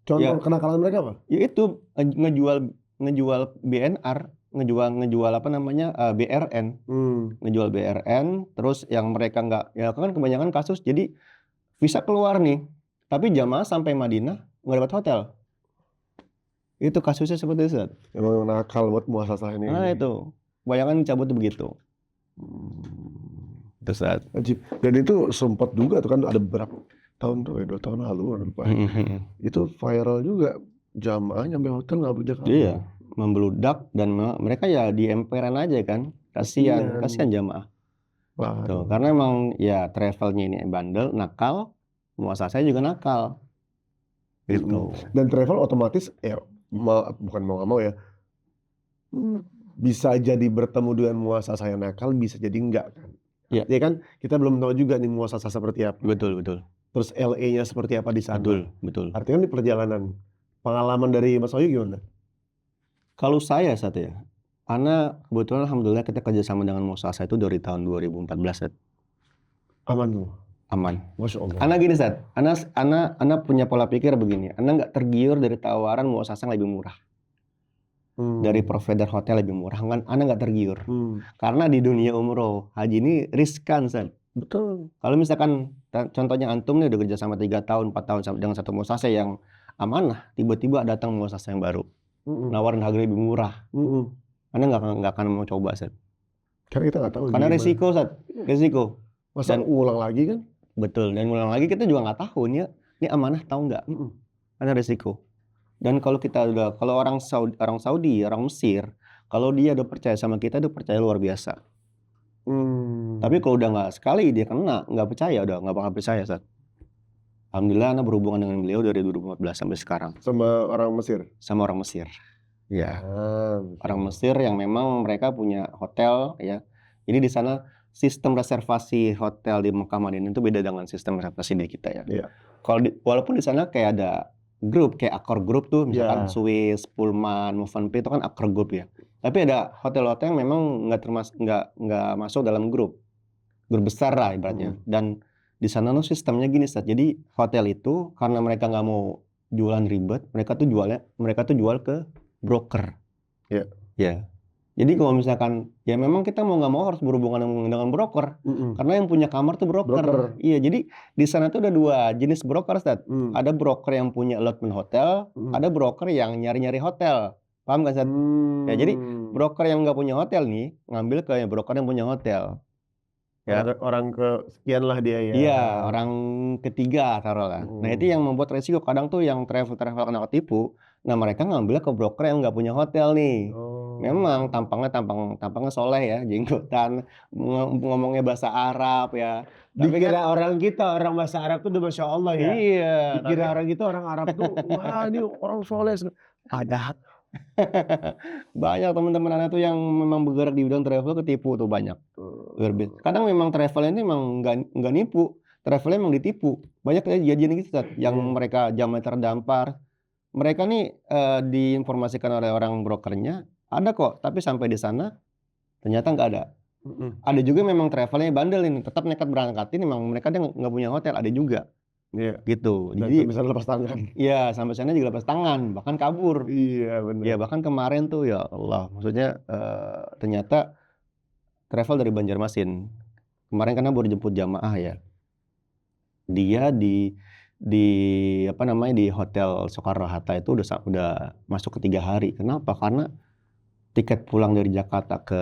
Contoh kenakalan mereka apa? Ya itu ngejual BNR, ngejual apa namanya BRN, ngejual BRN, terus yang mereka nggak, ya kan kebanyakan kasus jadi visa keluar nih, tapi jamaah sampai Madinah nggak dapat hotel. Itu kasusnya seperti itu. Emang nakal buat muasasa ini. Nah itu, bayangan cabut begitu. Itu saat. Dan itu sempat juga tuh kan ada berapa tahun tuh, 2 tahun lalu lupa. Itu viral juga, jamaah nyampe hotel nggak punya kamar. Iya, membludak dan mereka ya di emperan aja kan, kasihan jamaah. Tuh, karena emang ya travelnya ini bandel, nakal, muasasanya juga nakal. Gitu. Dan travel otomatis ya bukan mau nggak mau ya, bisa jadi bertemu dengan muasasa yang nakal, bisa jadi enggak kan. Ya kan kita belum tahu juga nih muasasa seperti apa. Betul. Terus LA-nya seperti apa di sana. Betul. Artinya di perjalanan, pengalaman dari Mas Oyu gimana? Kalau saya Ana kebetulan alhamdulillah kita kerjasama dengan muasasa itu dari tahun 2014 Aman tuh. Aman. Masya Allah. Ana gini Ana punya pola pikir begini. Ana nggak tergiur dari tawaran muasasa yang lebih murah. Dari provider hotel lebih murah kan, Ana nggak tergiur. Karena di dunia umroh haji ini riskan, Betul. Kalau misalkan contohnya antum nih udah kerja sama 3 tahun, 4 tahun dengan satu muasasa yang amanah, tiba-tiba datang muasasa yang baru, nawarin harga lebih murah, Ana nggak akan mau coba, Karena kita nggak tahu. Karena resiko. Masa ulang lagi kan? Betul. Dan ulang lagi kita juga nggak tahu ini amanah tahu nggak? Karena resiko. Dan kalau orang Saudi, orang Mesir, kalau dia udah percaya sama kita, udah percaya luar biasa. Tapi kalau udah nggak sekali dia kena, nggak percaya, udah nggak bakal percaya, Alhamdulillah Ana berhubungan dengan beliau dari 2014 sampai sekarang. Sama orang Mesir? Sama orang Mesir. Ya. Orang Mesir yang memang mereka punya hotel ya. Jadi di sana sistem reservasi hotel di Mekah Madinah itu beda dengan sistem reservasi di kita ya. Walaupun di sana kayak ada grup, kayak Accor Group tuh, misalkan Swiss, Pullman, Movenpick itu kan Accor Group ya. Tapi ada hotel-hotel yang memang nggak masuk dalam grup besar lah ibaratnya. Dan di sana tuh sistemnya gini, jadi hotel itu karena mereka nggak mau jualan ribet, mereka tuh jual ke broker. Ya. Jadi kalau misalkan ya memang kita mau nggak mau harus berhubungan dengan broker, karena yang punya kamar tuh broker. Iya, jadi di sana tuh ada 2 jenis broker, Ada broker yang punya allotment hotel, ada broker yang nyari-nyari hotel. Paham kan, Ya, jadi broker yang nggak punya hotel nih ngambil ke broker yang punya hotel. Ya. Orang kesekian lah dia ya. Iya, orang ketiga taruhlah. Nah itu yang membuat resiko. Kadang tuh yang travel kena ketipu, nah mereka ngambil ke broker yang nggak punya hotel nih. Memang tampangnya soleh ya, jenggotan, ngomongnya bahasa Arab ya. Tapi dikira orang kita, orang bahasa Arab tuh udah Masya Allah ya. Iya. Dikira orang kita, orang Arab tuh, wah ini orang soleh. Padahal banyak teman-teman Ana tuh yang memang bergerak di bidang travel ketipu tuh banyak. Kadang memang travel ini memang nggak nipu, travelnya memang ditipu. Banyak kejadian gitu, yang mereka jamaah terdampar. Mereka nih diinformasikan oleh orang brokernya, ada kok, tapi sampai di sana ternyata nggak ada. Ada juga memang travelnya bandel ini, tetap nekat berangkatin, memang mereka dia nggak punya hotel, ada juga. Gitu. Dan Jadi bisa lepas tangan. Iya, sampai sana juga lepas tangan, bahkan kabur. Iya benar. Ya bahkan kemarin tuh ya Allah, maksudnya ternyata travel dari Banjarmasin. Kemarin karena baru jemput jamaah ya. Dia di apa namanya di Hotel Soekarno-Hatta itu udah masuk ke 3 hari. Kenapa? Karena tiket pulang dari Jakarta ke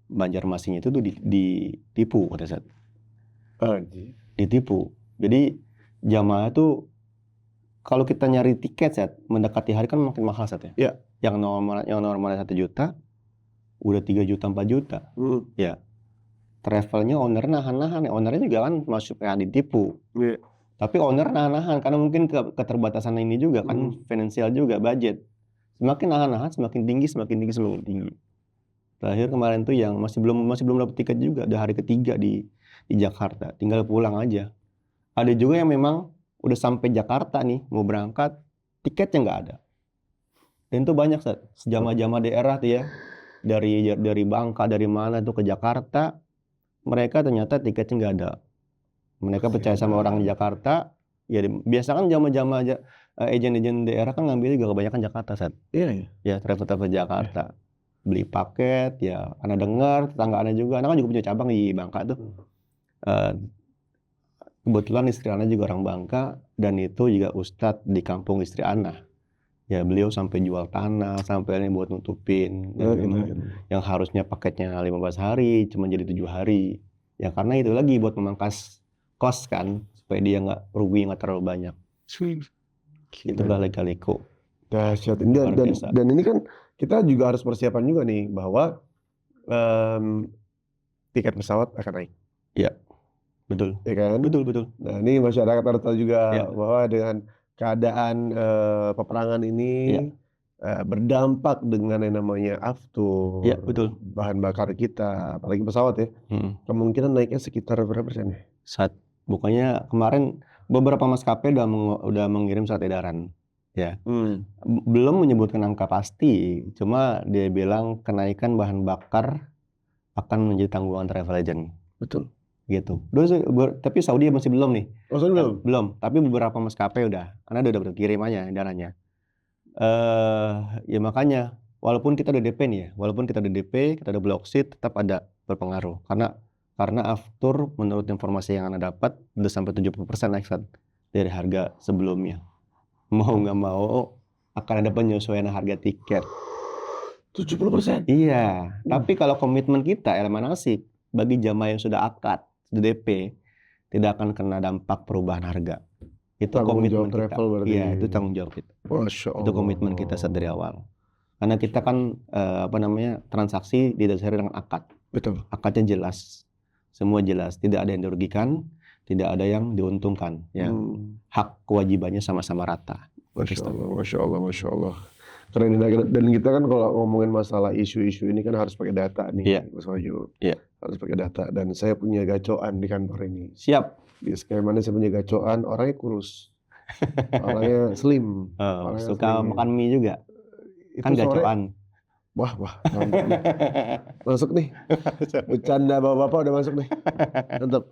Banjarmasin itu tuh ditipu pada saat. Ditipu. Jadi jamaah tuh kalau kita nyari tiket mendekati hari kan makin mahal ya. Ya. Yang normalnya 1 juta udah 3 juta 4 juta. Ya. Travelnya owner nahan-nahan, ownernya juga kan masuk kayak ditipu. Tapi owner nahan-nahan karena mungkin keterbatasan ini juga kan finansial juga budget. Semakin nahan-nahan semakin tinggi. Terakhir kemarin tuh yang masih belum dapat tiket juga, udah hari ketiga di Jakarta, tinggal pulang aja. Ada juga yang memang udah sampai Jakarta nih, mau berangkat, tiketnya nggak ada. Dan itu banyak, sejama-jama daerah tuh ya, dari Bangka, dari mana tuh ke Jakarta, mereka ternyata tiketnya nggak ada. Mereka percaya sama orang di Jakarta, ya biasa kan jama-jama aja, agen-agen daerah kan ngambil juga kebanyakan Jakarta, Iya. ya travel Jakarta. Beli paket, ya Anda dengar, tetangga Anda juga, Anda kan juga punya cabang di Bangka tuh. Kebetulan istri Ana juga orang Bangka, dan itu juga ustadz di kampung istri Ana. Ya beliau sampai jual tanah, sampai ini buat nutupin. Yang harusnya paketnya 15 hari, cuma jadi 7 hari. Ya karena itu lagi buat memangkas kos kan, supaya dia nggak rugi, nggak terlalu banyak. Itulah lika-liku. Dahsyat. Dan ini kan kita juga harus persiapan juga nih, bahwa tiket pesawat akan naik. Iya. Betul. Ya kan? Betul. Nah, ini masyarakat harus tahu juga bahwa dengan keadaan peperangan ini berdampak dengan yang namanya aftur, betul. bahan bakar kita, apalagi pesawat ya. Kemungkinan naiknya sekitar berapa persen ya? Bukannya kemarin beberapa maskapai udah mengirim surat edaran, ya. Belum menyebutkan angka pasti, cuma dia bilang kenaikan bahan bakar akan menjadi tanggungan travel agent. Betul. Gitu. Tapi Saudi masih belum nih. Oh, belum? Belum. Tapi beberapa maskapai udah. Karena udah berkirim aja edarannya. Ya makanya, walaupun kita udah DP nih ya, kita udah block seat, tetap ada berpengaruh. Karena aftur menurut informasi yang Anda dapat udah sampai 70% naik dari harga sebelumnya. Mau nggak mau akan ada penyesuaian harga tiket. 70%? Iya. Tapi kalau komitmen kita elemen nasib bagi jamaah yang sudah akad, sudah DP, tidak akan kena dampak perubahan harga. Itu komitmen kita. Iya, itu tanggung jawab kita. Masya Allah. Itu komitmen kita dari awal. Karena kita kan transaksi didasari dengan akad. Betul. Akadnya jelas. Semua jelas, tidak ada yang dirugikan, tidak ada yang diuntungkan, ya. Hak kewajibannya sama-sama rata. Masya Allah. Karena dan kita kan kalau ngomongin masalah isu-isu ini kan harus pakai data nih, Mas Wahyu. Harus pakai data. Dan saya punya gacoan di kantor ini. Siap. Di skemanya saya punya gacoan, orangnya kurus, orangnya slim. Orangnya suka makan mie juga. Itu kan gacoan. Wah. Masuk nih. Bercanda bapak-bapak udah masuk nih. Mantap.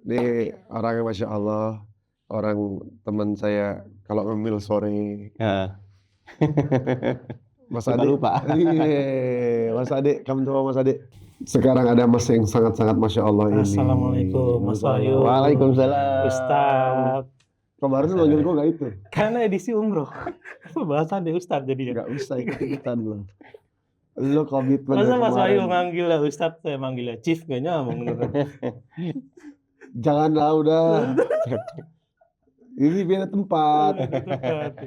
Nih orangnya Masya Allah. Orang teman saya kalau ngemil sore. Mas Ade. Lupa. Mas Ade, kamu coba Mas Ade. Sekarang ada Mas yang sangat-sangat Masya Allah ini. Assalamualaikum Mas Wahyu. Waalaikumsalam. Ustadz. Kemarin lu manggil gua gak itu? Karena edisi umroh. Bahasan deh Ustadz jadinya. Gak usah ikut-ikutan lu. Lu komitmen. Masa Mas Wahyu manggil lah Ustadz, saya manggil lah Chief, gak nyambung. Janganlah udah. Ini beda tempat.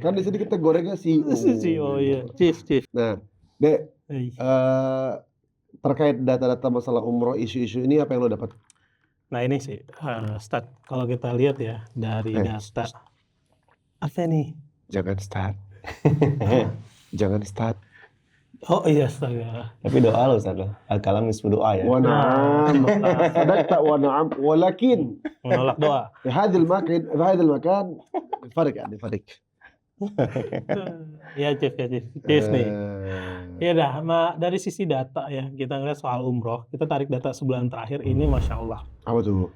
Kan di sini kita gorengnya CEO. CEO ya, Chief. Nah, Dek, terkait data-data masalah umroh, isu-isu ini apa yang lo dapat? Nah ini sih, Ustadz, kalau kita lihat ya dari data, apa nih? Jangan start. Jangan start. Oh iya, astaga. Tapi doa lo Ustaz. Al-kalam nisfu doa ya. Wa na'am. Sadaqta wa na'am. Walakin. Menolak doa. Di hadil makan. Farik. Ya Chief nih. Ya dah, dari sisi data ya, kita ngeliat soal umroh, kita tarik data sebulan terakhir ini Masya Allah. Apa tuh?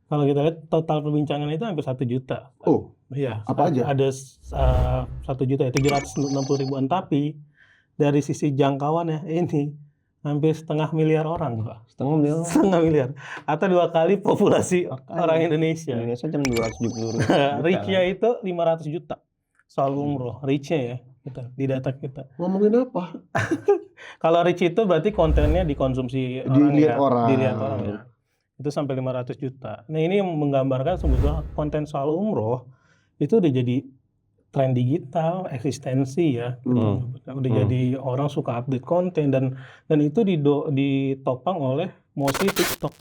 Kalau kita lihat total perbincangan itu hampir 1 juta. Oh, iya. Apa aja? Ada 1 juta, 760 ribuan, tapi dari sisi jangkauan ya ini hampir 500 miliar orang, Pak. 500 miliar. Atau 2 kali populasi orang Indonesia. Indonesia cuma 270 ribu. Reach-nya itu 500 juta. Soal umroh, reach-nya ya. Di data kita. Ngomongin apa? Kalau reach itu berarti kontennya dikonsumsi dilihat orang. Dilihat orang ya. Itu sampai 500 juta. Nah ini menggambarkan sebetulnya konten soal umroh itu udah jadi tren digital, eksistensi ya. Udah jadi orang suka update konten dan itu ditopang oleh mostly TikTok.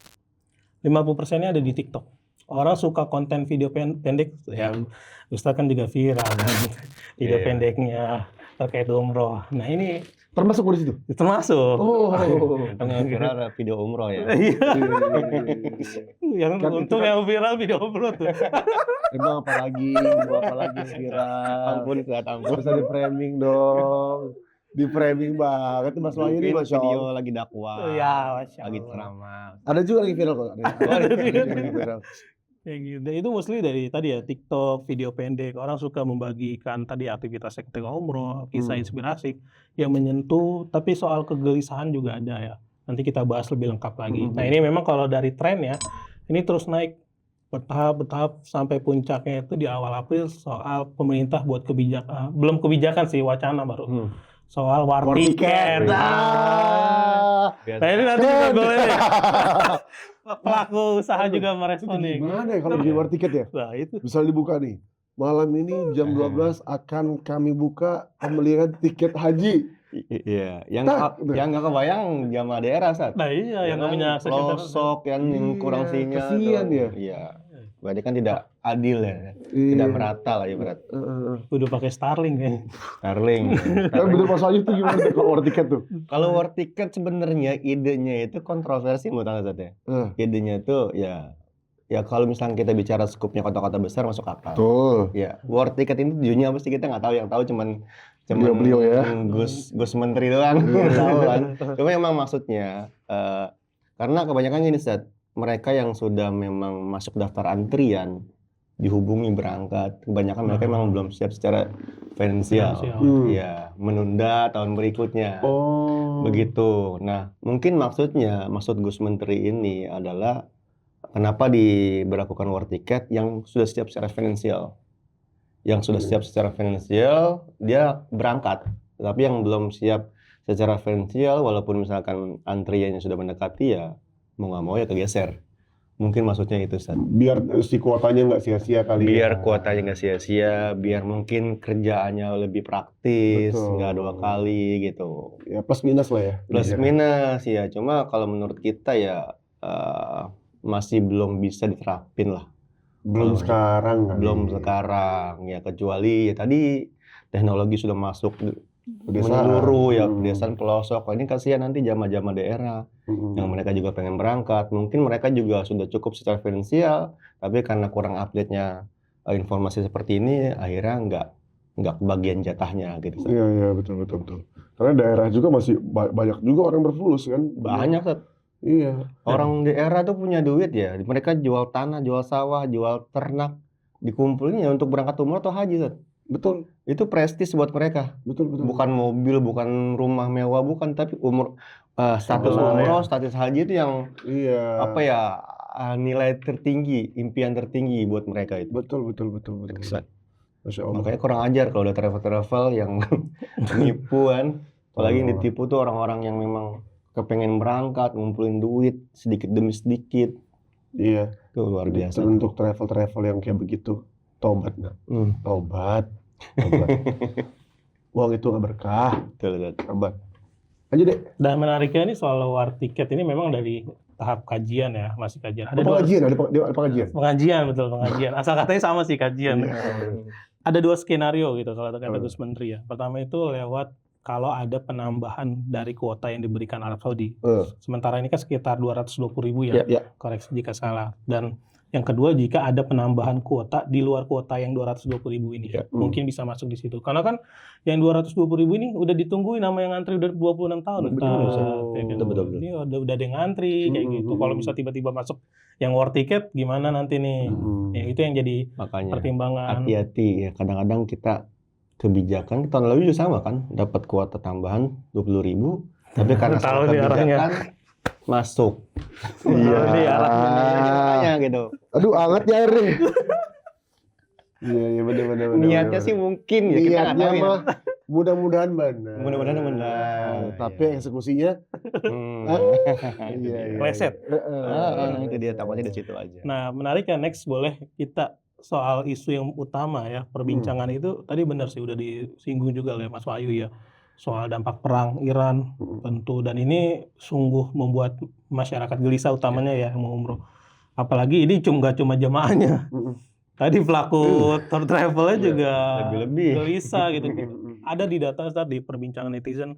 50%-nya ada di TikTok. Orang suka konten video pendek ya. Ustaz kan juga viral kan. Video pendeknya terkait umroh. Nah ini Termasuk di situ? Termasuk. Oh. Yang viral ada video umroh ya. Yang Kan itu untung kan- yang viral video umroh tuh. Emang apalagi yang viral. Ampun Zat, ampun. Bisa di framing dong. Di framing banget Mas Wahyu ini, Mungkin Masya video Allah. lagi dakwah. Iya, Masya Lagi Allah. ceramah. Ada juga lagi viral kok. Ada juga lagi viral. Kayak gitu. Dan itu mostly dari tadi ya TikTok, video pendek. Orang suka membagikan tadi aktivitas ketika umroh, kisah inspirasi yang menyentuh. Tapi soal kegelisahan juga ada ya. Nanti kita bahas lebih lengkap lagi. Nah ini memang kalau dari tren ya, ini terus naik bertahap sampai puncaknya itu di awal April soal pemerintah buat kebijakan, belum kebijakan sih, wacana baru. Soal war tiket. Nah ini nanti kita boleh nih. Pelaku usaha juga merespon nih. Gimana ya kalau bikin war tiket ya? Nah itu. Bisa dibuka nih. Malam ini jam 12 akan kami buka pembelian tiket haji. Iya, yang nggak kebayang jamaah daerah Sat. Nah iya yang nggak punya akses internet. pelosok yang kurang sinyal. Kasian ya. Iya. Berarti kan tidak adil ya. Tidak merata lah ibarat. Udah pakai Starlink ya. Starlink. Kan bener Mas Wahyu tuh gimana tuh kalau war tiket tuh? Kalau war tiket sebenarnya idenya itu kontroversi menurut Anda Sat ya. Idenya itu ya kalau misalnya kita bicara skupnya kota-kota besar masuk akal. Betul. Ya, war tiket ini tujuannya apa sih kita nggak tahu, yang tahu cuman Beliau ya. Gus Menteri doang tahu kan. Cuma emang maksudnya karena kebanyakan gini Sat, mereka yang sudah memang masuk daftar antrian dihubungi berangkat, kebanyakan mereka memang belum siap secara finansial. Ya, menunda tahun berikutnya. Begitu. Nah, mungkin maksud Gus Menteri ini adalah kenapa diberlakukan war tiket yang sudah siap secara finansial. Yang sudah siap secara finansial, dia berangkat. Tapi yang belum siap secara finansial, walaupun misalkan antriannya sudah mendekati, ya mau nggak mau ya kegeser. Mungkin maksudnya itu, Sat. Biar si kuotanya nggak sia-sia kali. Biar kuotanya nggak sia-sia, biar mungkin kerjaannya lebih praktis, nggak 2 kali gitu. Ya plus minus lah ya. Plus minus ya, cuma kalau menurut kita ya masih belum bisa diterapin lah. Belum sekarang kan. Belum sekarang ya, kecuali ya tadi teknologi sudah masuk menyeluruh ya, pedesaan pelosok. Ini kasihan nanti jamaah-jamaah daerah yang mereka juga pengen berangkat. Mungkin mereka juga sudah cukup secara finansial, tapi karena kurang update-nya informasi seperti ini, akhirnya nggak kebagian jatahnya gitu. Iya betul. Karena daerah juga masih banyak juga orang berfulus kan. Banyak Sat. Iya. Orang daerah tuh punya duit ya. Mereka jual tanah, jual sawah, jual ternak, dikumpulin ya untuk berangkat umroh atau haji, Sat. Betul. Itu prestis buat mereka. Betul. Bukan mobil, bukan rumah mewah, bukan, tapi status umroh, status haji itu yang nilai tertinggi, impian tertinggi buat mereka itu. Betul. Masya Allah. Makanya kurang ajar kalau ada travel yang menipu kan. Apalagi yang ditipu tuh orang-orang yang memang kepengen berangkat, ngumpulin duit sedikit demi sedikit. Iya. Itu luar biasa. Untuk travel yang kayak begitu, tobat nggak? Tobat. Uang itu nggak berkah. Betul. Tobat. Aja deh. Dan menariknya ini soal war tiket ini memang dari tahap kajian ya, masih kajian. Ada pengajian. Pengajian. Asal katanya sama sih kajian. Ada 2 skenario gitu kalau kata Gus Menteri ya. Pertama itu lewat kalau ada penambahan dari kuota yang diberikan Arab Saudi. Sementara ini kan sekitar 220.000 ya, koreksi jika salah. Dan yang kedua, jika ada penambahan kuota di luar kuota yang 220.000 ini, mungkin bisa masuk di situ. Karena kan yang 220.000 ini udah ditungguin nama yang ngantri udah 26 tahun. Betul. Ini udah ada yang ngantri kayak gitu. Kalau bisa tiba-tiba masuk yang war tiket, gimana nanti nih? Ya, itu yang jadi pertimbangan. Hati-hati ya, kadang-kadang kita kebijakan tahun lalu juga sama kan, dapat kuota tambahan 20.000, tapi karena salah kebijakan masuk. Iya. Arahnya gitu. Aduh, anget ya air nih. Iya, benar. Niatnya sih mungkin ya, kita nggak tahu ya. Mudah-mudahan benar. Mudah-mudahan benar. Tapi eksekusinya Reset. Itu dia, takutnya di situ aja. Nah, menarik ya, next boleh kita soal isu yang utama ya, perbincangan itu tadi benar sih udah disinggung juga oleh Mas Wahyu ya, soal dampak perang Iran tentu, dan ini sungguh membuat masyarakat gelisah utamanya ya yang mau umroh. Apalagi ini nggak cuma jamaahnya, tadi pelaku travelnya juga lebih-lebih gelisah gitu. Ada di data di perbincangan netizen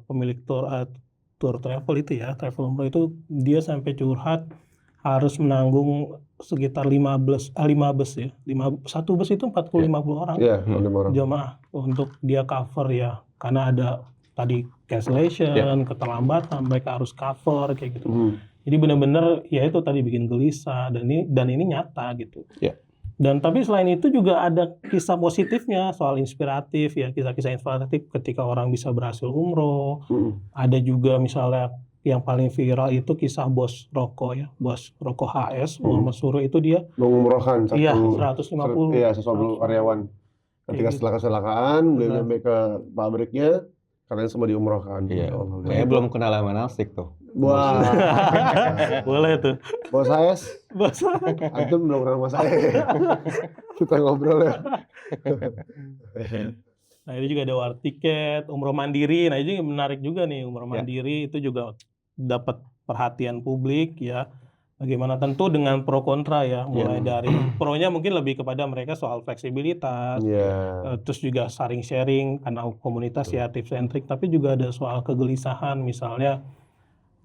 pemilik tour travel itu ya, travel umroh itu dia sampai curhat harus menanggung sekitar 5 bus ya. Satu bus itu 40-50 orang jemaah untuk dia cover ya. Karena ada tadi cancellation, keterlambatan, mereka harus cover kayak gitu. Jadi benar-benar ya itu tadi bikin gelisah dan ini nyata gitu. Dan tapi selain itu juga ada kisah positifnya soal inspiratif ya, kisah-kisah inspiratif ketika orang bisa berhasil umroh. Ada juga misalnya yang paling viral itu kisah bos rokok ya, bos rokok HS Muhammad Suruh itu dia mengumrohkan 150 karyawan. Ketika setelah kecelakaan beliau nyampe ke pabriknya, kalian semua diumrohkan. Kayaknya belum kenal sama Nasik tuh. Wah. Boleh tuh. Bos antum belum kenal sama saya. Kita ngobrol ya. Nah ini juga ada war tiket, umroh mandiri. Nah ini menarik juga nih, umroh mandiri itu juga dapat perhatian publik ya. Bagaimana tentu dengan pro kontra ya, mulai dari pro-nya mungkin lebih kepada mereka soal fleksibilitas, terus juga sharing karena komunitas ya tips and trick, tapi juga ada soal kegelisahan misalnya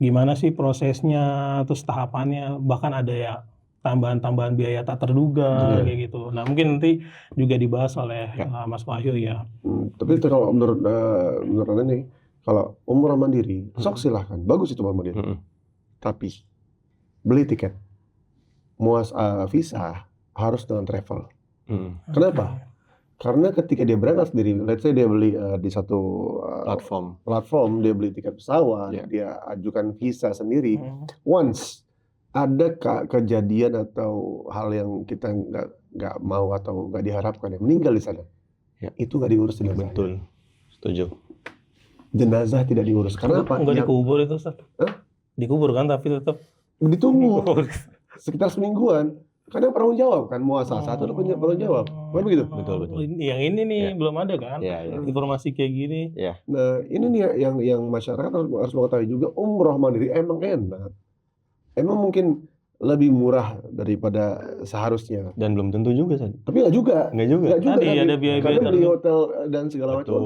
gimana sih prosesnya, terus tahapannya, bahkan ada ya tambahan-tambahan biaya tak terduga kayak gitu. Nah mungkin nanti juga dibahas oleh Mas Wahyu ya. Tapi itu kalau menurut Anda nih, kalau umroh mandiri, sok silahkan, bagus itu umroh mandiri. Tapi beli tiket, visa harus dengan travel. Kenapa? Karena ketika dia berangkat sendiri, let's say dia beli di satu platform, dia beli tiket pesawat, dia ajukan visa sendiri. Once ada kejadian atau hal yang kita nggak mau atau nggak diharapkan, yang meninggal di sana, itu nggak diurus jenazah. Betul, setuju. Jenazah tidak diurus. Karena apa? Nggak dikubur itu, Ustaz. Dikubur kan, tapi tetap ditunggu sekitar semingguan. Kadang penanggung jawab kan, muasasah itu punya penanggung jawab, kan begitu? Betul. Yang ini nih belum ada kan, informasi kayak gini. Nah ini nih yang masyarakat harus mengetahui juga, umroh mandiri emang enak, emang mungkin lebih murah daripada seharusnya. Dan belum tentu juga, San. Tapi nggak juga. Tadi ada biaya karena beli hotel dan segala macam,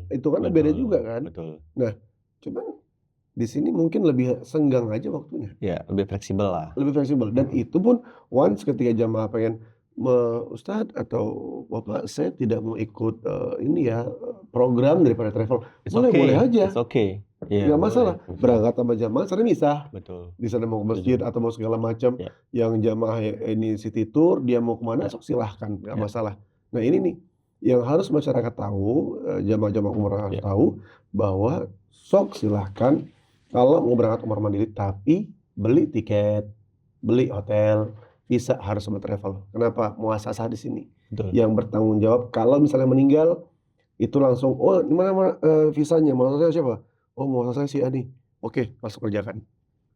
itu kan beda juga kan. Betul. Nah, cuman di sini mungkin lebih senggang aja waktunya. Ya, lebih fleksibel lah. Lebih fleksibel. Dan itu pun once ketika jamaah pengen, Ustadz atau Bapak, saya tidak mau ikut ini ya program daripada travel. Boleh aja. It's okay. Nggak masalah. Berangkat sama jamaah sering bisa. Betul. Di sana mau ke masjid atau mau segala macam. Yang jamaah ini city tour, dia mau kemana, sok silahkan, nggak masalah. Nah ini nih yang harus masyarakat tahu, jamaah-jamaah umroh harus tahu bahwa sok silahkan kalau mau berangkat umroh mandiri, tapi beli tiket, beli hotel, visa harus sama travel. Kenapa? Muasasah di sini. Betul. Yang bertanggung jawab kalau misalnya meninggal itu langsung, di mana visanya? Muasasah siapa? Muasasah si Adi. Oke, langsung kerjakan.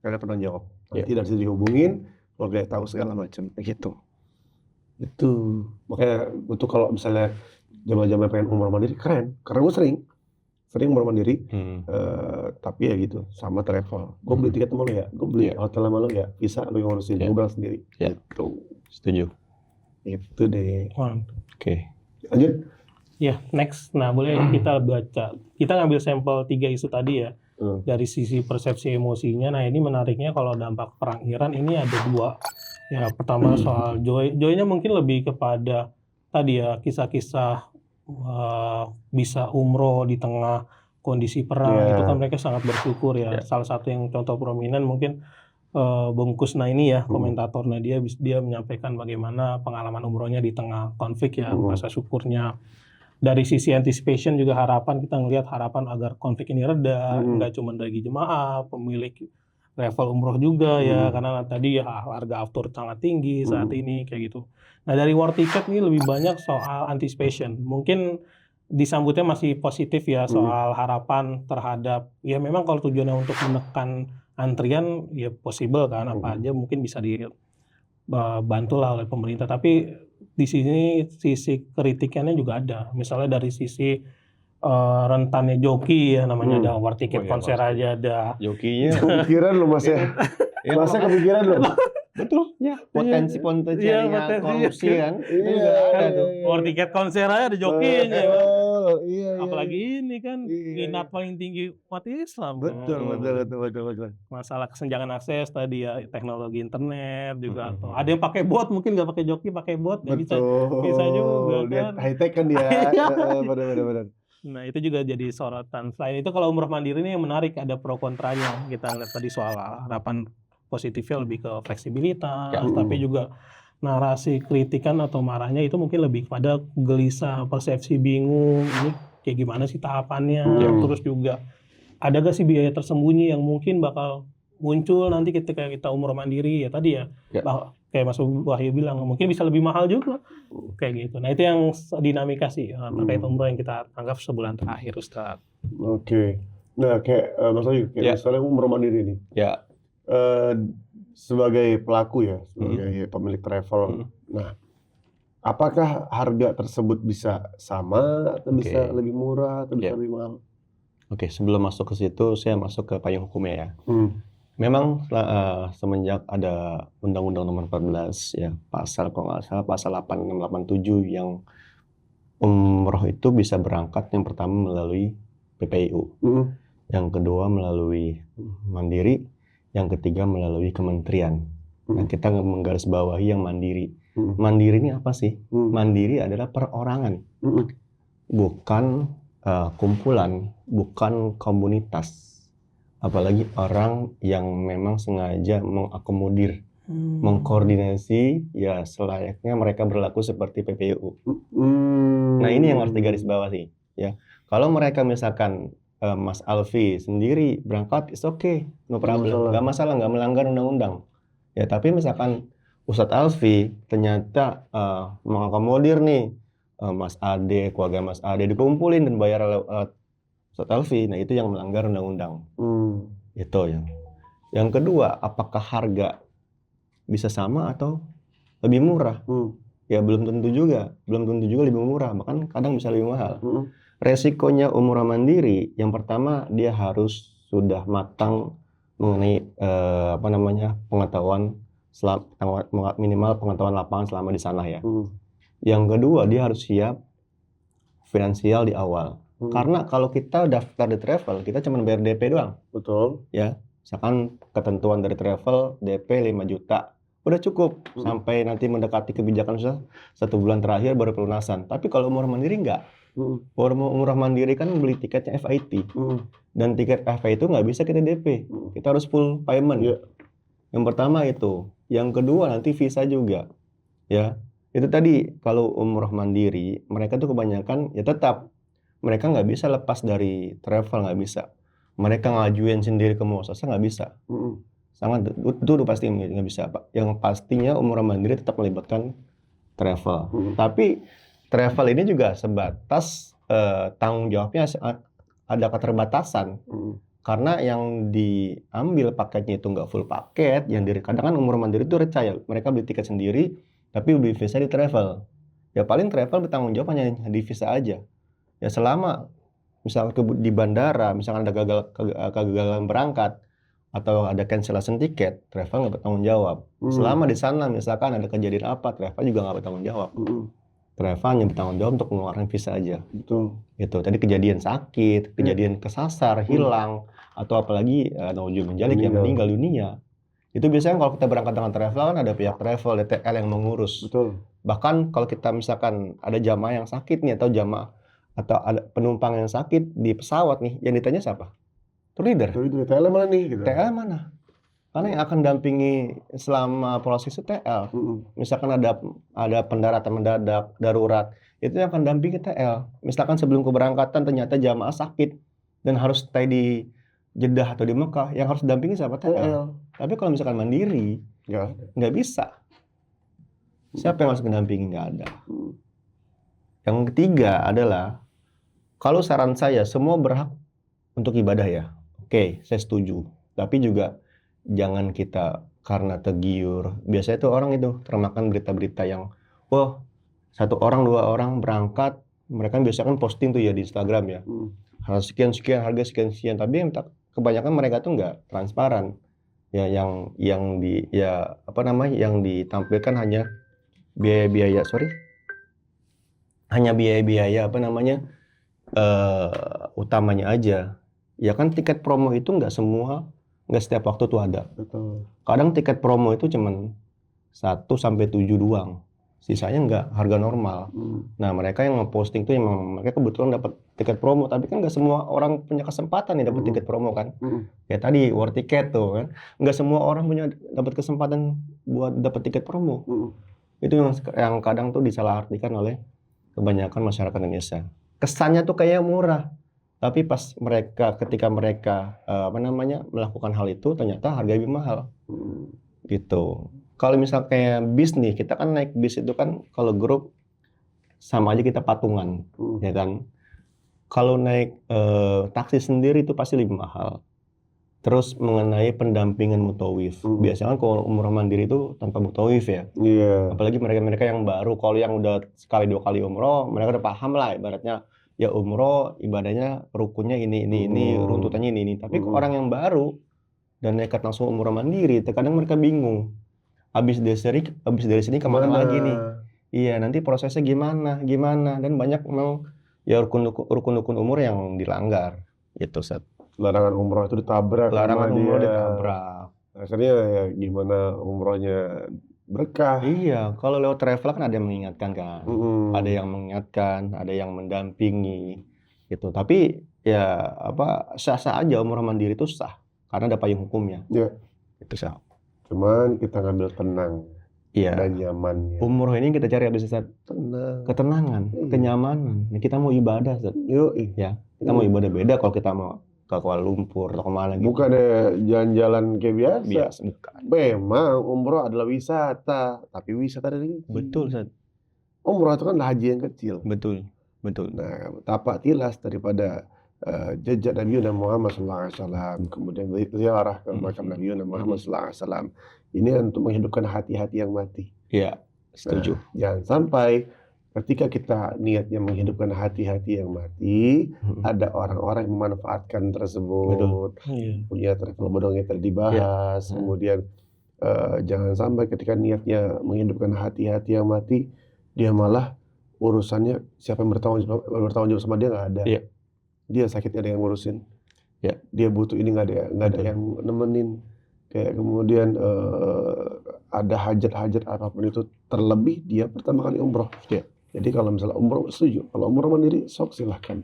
Karena penanggung jawab. Nanti dari situ dihubungin, keluarga tahu segala macam. Gitu. Itu makanya untuk kalau misalnya jamaah-jamaah pengen umroh mandiri keren. Karena gue sering umroh mandiri, tapi ya gitu, sama travel. Gue beli tiket sama lo ya, gue beli hotel sama lo ya, bisa lo yang ngurusin, gue berangkat sendiri. Gitu. Setuju. Itu deh. Oke. Lanjut. Ya, next. Nah, boleh kita baca. Kita ngambil sampel 3 isu tadi ya. Dari sisi persepsi emosinya. Nah, ini menariknya kalau dampak perang Iran ini ada 2. Ya, pertama soal joy. Joy-nya mungkin lebih kepada tadi ya, kisah-kisah bisa umroh di tengah kondisi perang. Itu kan mereka sangat bersyukur ya. Salah satu yang contoh prominent mungkin Bung Kusnaini ya, komentatornya dia menyampaikan bagaimana pengalaman umrohnya di tengah konflik ya, rasa syukurnya. Dari sisi anticipation juga harapan, kita ngelihat harapan agar konflik ini reda, nggak cuma dari jemaah, pemilik travel umroh juga ya, karena tadi ya harga aftur sangat tinggi saat ini kayak gitu. Nah dari war ticket ini lebih banyak soal anticipation, mungkin disambutnya masih positif ya soal harapan terhadap, ya memang kalau tujuannya untuk menekan antrian ya possible kan, apa aja mungkin bisa dibantu lah oleh pemerintah, tapi di sini sisi kritikannya juga ada, misalnya dari sisi rentannya joki ya, namanya ada war tiket konser aja ada jokinya. Kepikiran lo Mas ya? Masnya kepikiran lo? Betul ya, potensi-potensinya korupsi kan, itu juga ada tuh. War tiket konser aja ada jokinya. betul. Iya. Apalagi ini kan Iya. minat paling tinggi umat Islam. Betul. Masalah kesenjangan akses tadi ya, teknologi internet juga, atau ada yang pakai bot, mungkin nggak pakai joki, pakai bot, ya bisa juga Dia kan. high tech kan dia. Iya. Benar. Nah itu juga jadi sorotan. Selain itu kalau umroh mandiri ini yang menarik, ada pro kontranya. Kita lihat tadi soal harapan positifnya lebih ke fleksibilitas, tapi juga narasi kritikan atau marahnya itu mungkin lebih pada gelisah, persepsi bingung, ini kayak gimana sih tahapannya, terus juga ada gak sih biaya tersembunyi yang mungkin bakal muncul nanti ketika kita umroh mandiri ya tadi ya. Kayak Mas Wahyu bilang, mungkin bisa lebih mahal juga kayak gitu. Nah itu yang dinamika sih terkait umroh yang kita anggap sebulan terakhir, Ustaz. Oke. Nah kayak Mas Wahyu, misalnya umroh mandiri nih. Sebagai pelaku ya, sebagai pemilik travel. Nah, apakah harga tersebut bisa sama atau bisa lebih murah atau bisa lebih mahal? Oke, sebelum masuk ke situ, saya masuk ke payung hukumnya ya. Memang semenjak ada Undang-Undang Nomor 14 ya, pasal kalau nggak salah pasal 8687 yang umroh itu bisa berangkat yang pertama melalui PPIU, yang kedua melalui mandiri, yang ketiga melalui kementerian. Nah, kita menggarisbawahi yang mandiri. Mandiri ini apa sih? Mandiri adalah perorangan, bukan kumpulan, bukan komunitas. Apalagi orang yang memang sengaja mengakomodir, mengkoordinasi, ya selayaknya mereka berlaku seperti PPIU. Nah ini yang harus digarisbawahi. Ya, kalau mereka misalkan Mas Alfi sendiri berangkat, it's okay, no problem, nggak masalah, nggak melanggar undang-undang. Ya, tapi misalkan Ustadz Alfi ternyata mengakomodir nih Mas Ade, keluarga Mas Ade dikumpulin dan bayar lewat Ustadz Alfi, nah itu yang melanggar undang-undang. Itu yang. Yang kedua, apakah harga bisa sama atau lebih murah? Ya belum tentu juga lebih murah, bahkan kadang bisa lebih mahal. Resikonya umroh mandiri, yang pertama dia harus sudah matang mengenai pengetahuan minimal pengetahuan lapangan selama di sana ya. Yang kedua dia harus siap finansial di awal. Karena kalau kita daftar di travel, kita cuma bayar DP doang. Betul. Ya, misalkan ketentuan dari travel DP 5 juta. Udah cukup sampai nanti mendekati kebijakan 1 bulan terakhir baru pelunasan. Tapi kalau umroh mandiri enggak. Umroh mandiri kan beli tiketnya FIT. Dan tiket FIT itu nggak bisa kita DP. Kita harus full payment. Yang pertama itu. Yang kedua nanti visa juga. Ya, itu tadi kalau umroh mandiri mereka tuh kebanyakan ya tetap mereka nggak bisa lepas dari travel, nggak bisa. Mereka ngajuin sendiri ke muasasah nggak bisa. Sangat itu udah pasti nggak bisa, Pak. Yang pastinya umroh mandiri tetap melibatkan travel. Tapi travel ini juga sebatas tanggung jawabnya ada keterbatasan. Karena yang diambil paketnya itu nggak full paket, yang kadang kan umroh mandiri itu recah ya. Mereka beli tiket sendiri, tapi beli visa di travel. Ya paling travel bertanggung jawab hanya di visa aja. Ya selama misalnya di bandara, misalkan ada kegagalan berangkat atau ada cancellation tiket, travel nggak bertanggung jawab. Selama di sana misalkan ada kejadian apa, travel juga nggak bertanggung jawab. Travel hanya bertanggung jawab untuk mengeluarkan visa aja. Betul. Itu tadi kejadian sakit, kejadian kesasar, hilang, atau apalagi naudzubillah menjalik yang meninggal dunia. Itu biasanya kalau kita berangkat dengan travel kan ada pihak travel, DTL yang mengurus. Betul. Bahkan kalau kita misalkan ada jamaah yang sakit nih atau jamaah atau ada penumpang yang sakit di pesawat nih, yang ditanya siapa? Tour leader. TL mana nih? Gitu. TL mana? Karena yang akan dampingi selama proses TL. Misalkan ada pendaratan mendadak, darurat, itu yang akan dampingi TL. Misalkan sebelum keberangkatan ternyata jamaah sakit dan harus stay di Jeddah atau di Mekah, yang harus dampingi siapa? TL. Tapi kalau misalkan mandiri, nggak bisa. Siapa yang harus mendampingi? Nggak ada. Yang ketiga adalah, kalau saran saya, semua berhak untuk ibadah ya. Oke, saya setuju. Tapi juga jangan kita karena tergiur. Biasanya itu orang itu termakan berita-berita yang, wah, 1 orang 2 orang berangkat, mereka biasanya kan posting tuh ya di Instagram ya. Harga sekian, harga sekian. Tapi yang kebanyakan mereka tuh nggak transparan. Ya yang ditampilkan hanya biaya-biaya utamanya aja. Ya kan tiket promo itu nggak setiap waktu tuh ada. Betul. Kadang tiket promo itu cuman 1 sampai 7 doang. Sisanya nggak harga normal. Nah, mereka yang ngeposting tuh emang mereka kebetulan dapat tiket promo, tapi kan nggak semua orang punya kesempatan nih dapat tiket promo kan. Kayak tadi war tiket tuh kan. Nggak semua orang punya dapat kesempatan buat dapat tiket promo. Itu yang kadang tuh disalahartikan oleh kebanyakan masyarakat Indonesia. Kesannya tuh kayak murah. Tapi pas ketika mereka melakukan hal itu ternyata harga lebih mahal. Gitu. Kalau misal kayak bis nih, kita kan naik bis itu kan kalau grup sama aja kita patungan, ya kan. Kalau naik taksi sendiri itu pasti lebih mahal. Terus mengenai pendampingan mutawif, biasanya kan kalau umroh mandiri itu tanpa mutawif ya. Apalagi mereka-mereka yang baru, kalau yang udah sekali 2 kali umroh, mereka udah paham lah ibaratnya. Ya umroh ibadahnya rukunnya ini, runtutannya ini. Tapi orang yang baru dan nekat langsung umroh mandiri, terkadang mereka bingung. Habis dari sini kemana lagi nih? Iya, nanti prosesnya gimana? Dan banyak memang ya rukun-rukun umur yang dilanggar. Gitu, Set. Larangan umroh itu ditabrak. Akhirnya ya gimana umrohnya berkah. Iya, kalau lewat travel kan ada yang mengingatkan kan. Ada yang mengingatkan, ada yang mendampingi. Gitu. Tapi ya sah-sah aja umroh mandiri itu sah karena ada payung hukumnya. Iya. Itu sah. Cuman kita ngambil tenang dan nyamannya. Umroh ini kita cari habis Ustaz. Ketenangan, kenyamanan. Kita mau ibadah, Ustaz. Ya, kita mau ibadah beda kalau kita mau ke Kuala Lumpur atau kemana gitu. Bukan jalan-jalan kayak biasa. Bukan. Memang umroh adalah wisata, tapi wisata dari kecil. Betul, Ustaz. Umroh itu kan haji yang kecil. Betul. Nah, tapak tilas daripada jejak Nabi Muhammad SAW, kemudian ziarah ke makam Nabi Muhammad SAW. Ini untuk menghidupkan hati-hati yang mati. Iya, setuju. Nah, jangan sampai ketika kita niatnya menghidupkan hati-hati yang mati, ada orang-orang yang memanfaatkan tersebut. Punya travel bodong yang tadi dibahas. Kemudian jangan sampai ketika niatnya menghidupkan hati-hati yang mati, dia malah urusannya siapa yang bertanggung jawab sama dia nggak ada. Dia sakitnya ada yang ngurusin, dia butuh ini nggak ada yang nemenin, kayak kemudian ada hajat-hajat apapun itu, terlebih dia pertama kali umroh. Jadi kalau misalnya umroh setuju, kalau umroh mandiri sok silahkan.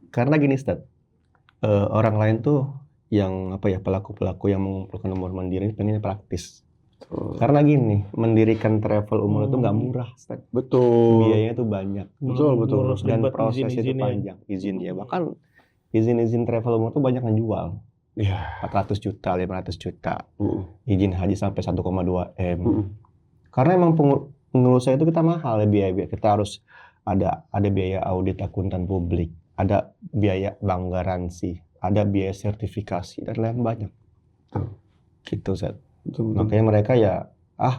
Karena gini Ustaz, orang lain tuh yang pelaku-pelaku yang mengumpulkan umroh mandiri ini pengennya praktis. Karena gini, mendirikan travel umroh itu nggak murah, Ustaz. Betul. Biayanya tuh banyak. Betul. Dan prosesnya itu panjang. Izin ya, bahkan izin travel umroh tuh banyak yang jual. 400 juta, 500 juta. Izin haji sampai 1,2 M. Karena emang pengurusan itu kita mahal ya biaya. Kita harus ada biaya audit akuntan publik, ada biaya bank garansi, ada biaya sertifikasi dan lain banyak. Gitu, Ustaz. Makanya mereka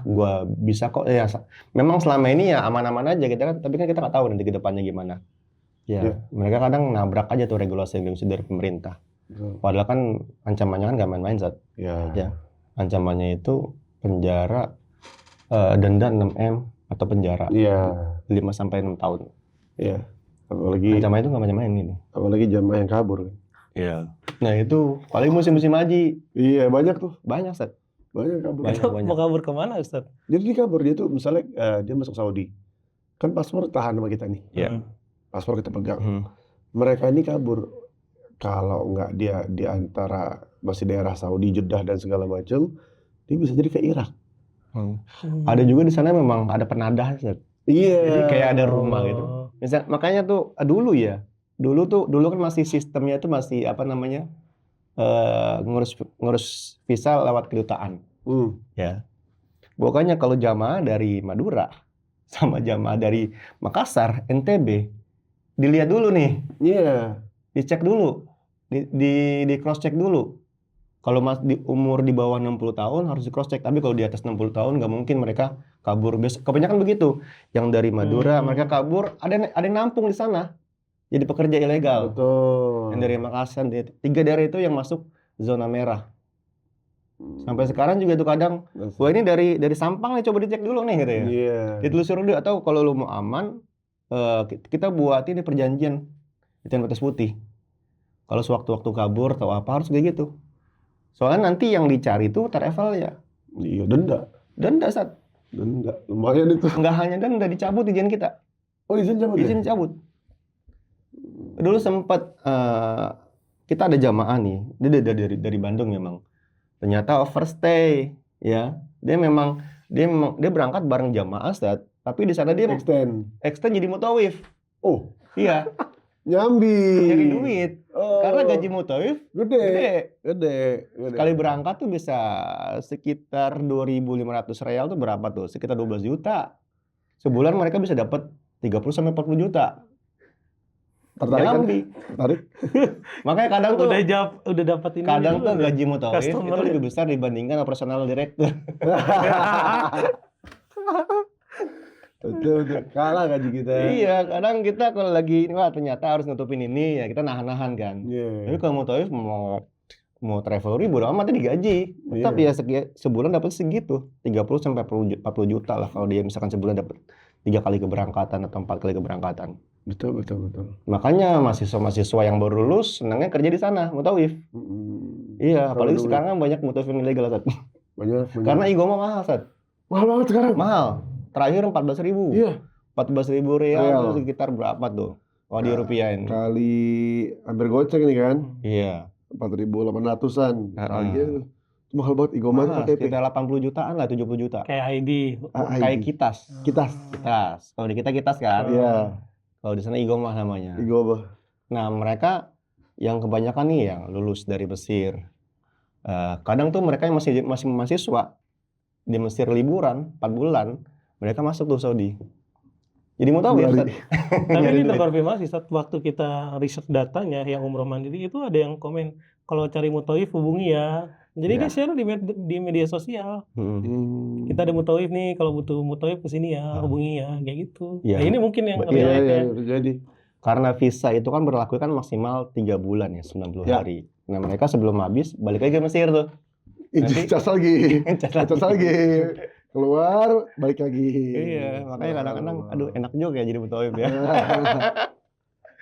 gua bisa kok ya. Memang selama ini ya aman-aman aja kita kan, tapi kan kita nggak tahu nanti ke depannya gimana. Mereka kadang nabrak aja tuh regulasi dari pemerintah. Padahal kan ancamannya kan nggak main-main, Zat. Ancamannya itu penjara, denda 6 M atau penjara 5 sampai 6 tahun. Apalagi ancaman itu nggak main-main gitu. Apalagi jamaah yang kabur. Nah itu paling musim-musim haji. Banyak tuh. Banyak, Zat. Banyak kabur. Banyak. Mau kabur kemana, Ustaz? Jadi dia kabur, dia tuh misalnya dia masuk Saudi, kan paspor tahan sama kita nih. Paspor kita pegang. Mereka ini kabur, kalau nggak dia di antara masih daerah Saudi, Jeddah dan segala macam, dia bisa jadi ke Irak. Ada juga di sana memang ada penadah, Ustaz. Jadi kayak ada rumah gitu. Misal, makanya tuh dulu kan masih sistemnya itu masih ngurus visa lewat kedutaan. Pokoknya kalau jamaah dari Madura sama jamaah dari Makassar, NTB, dilihat dulu nih. Dicek dulu, di cross check dulu. Kalau di umur di bawah 60 tahun harus di cross check, tapi kalau di atas 60 tahun nggak mungkin mereka kabur. Kebanyakan begitu. Yang dari Madura mereka kabur, ada yang nampung di sana. Jadi pekerja ilegal. Betul. Yang dari Makassar, 3 daerah itu yang masuk zona merah. Sampai sekarang juga tuh kadang, wah ini dari Sampang nih, coba dicek dulu nih gitu ya. Ditelusuri dulu, atau kalau lu mau aman, kita buat ini perjanjian. hitam atas putih. Kalau sewaktu-waktu kabur atau apa harus kayak gitu. Soalnya nanti yang dicari tuh travel ya. Iya, denda. Denda Sat. Denda. Lumayan itu. Nggak hanya denda, dicabut izin kita. Oh, izin cabut ya? Izin cabut. Dulu sempat kita ada jamaah nih, dia dari Bandung memang. Ternyata overstay, ya. Dia berangkat bareng jamaah Sat, tapi di sana dia extend jadi mutawif. Oh, iya. Nyambi. Nyari duit. Karena gaji mutawif Gede. Sekali berangkat tuh bisa sekitar 2.500 real tuh berapa tuh? Sekitar 12 juta. Sebulan mereka bisa dapat 30 sampai 40 juta. Tertarik kan? Tertarik. Makanya kadang tuh udah dapat ini. Kadang tuh gaji mutawif itu customer lebih besar dibandingkan operasional direktur. Betul. Kalah gaji kita. Iya, kadang kita kalau lagi wah ternyata harus nutupin ini ya kita nahan-nahan kan. Tapi kalau mutawif mau travel bodo amat digaji. Tetap ya sebulan dapat segitu, 30 sampai 40 juta lah kalau dia misalkan sebulan dapat 3 kali keberangkatan atau 4 kali keberangkatan. Betul. Makanya mahasiswa yang baru lulus senangnya kerja di sana, mutawif. Iya, apalagi sekarang banyak mutawif yang ilegal, Sat. Banyak. Karena igoma mahal, Sat. Mahal banget sekarang. Mahal. Terakhir 14.000. Iya. 14.000 real itu sekitar berapa tuh? Kalau dirupiahin. Kali hampir goceng ini kan? Iya. 4.800-an. Itu mahal banget igoma itu KTP. Sekitar 80 jutaan lah, 70 juta. Kayak ID. Kayak kitas. Kalau di kita kitas kan? Iya. Kalau di sana igoma namanya. Igoma. Nah, mereka yang kebanyakan nih yang lulus dari Mesir. Kadang tuh mereka yang masih mahasiswa di Mesir liburan 4 bulan, mereka masuk tuh Saudi. Jadi mau tahu ya, tapi ini terkonfirmasi saat waktu kita riset datanya yang umroh mandiri itu ada yang komen kalau cari mutawif hubungi ya. Jadi dia share di media sosial. Kita ada mutawif nih, kalau butuh mutawif kesini ya, hubungi ya, kayak gitu. Ya. Nah, ini mungkin yang terjadi. Karena visa itu kan berlaku kan maksimal 3 bulan ya, 90 hari. Nah mereka sebelum habis balik lagi ke Mesir tuh. Cas lagi. Keluar, balik lagi. Iya, makanya kadang-kadang aduh enak juga ya jadi mutawif ya.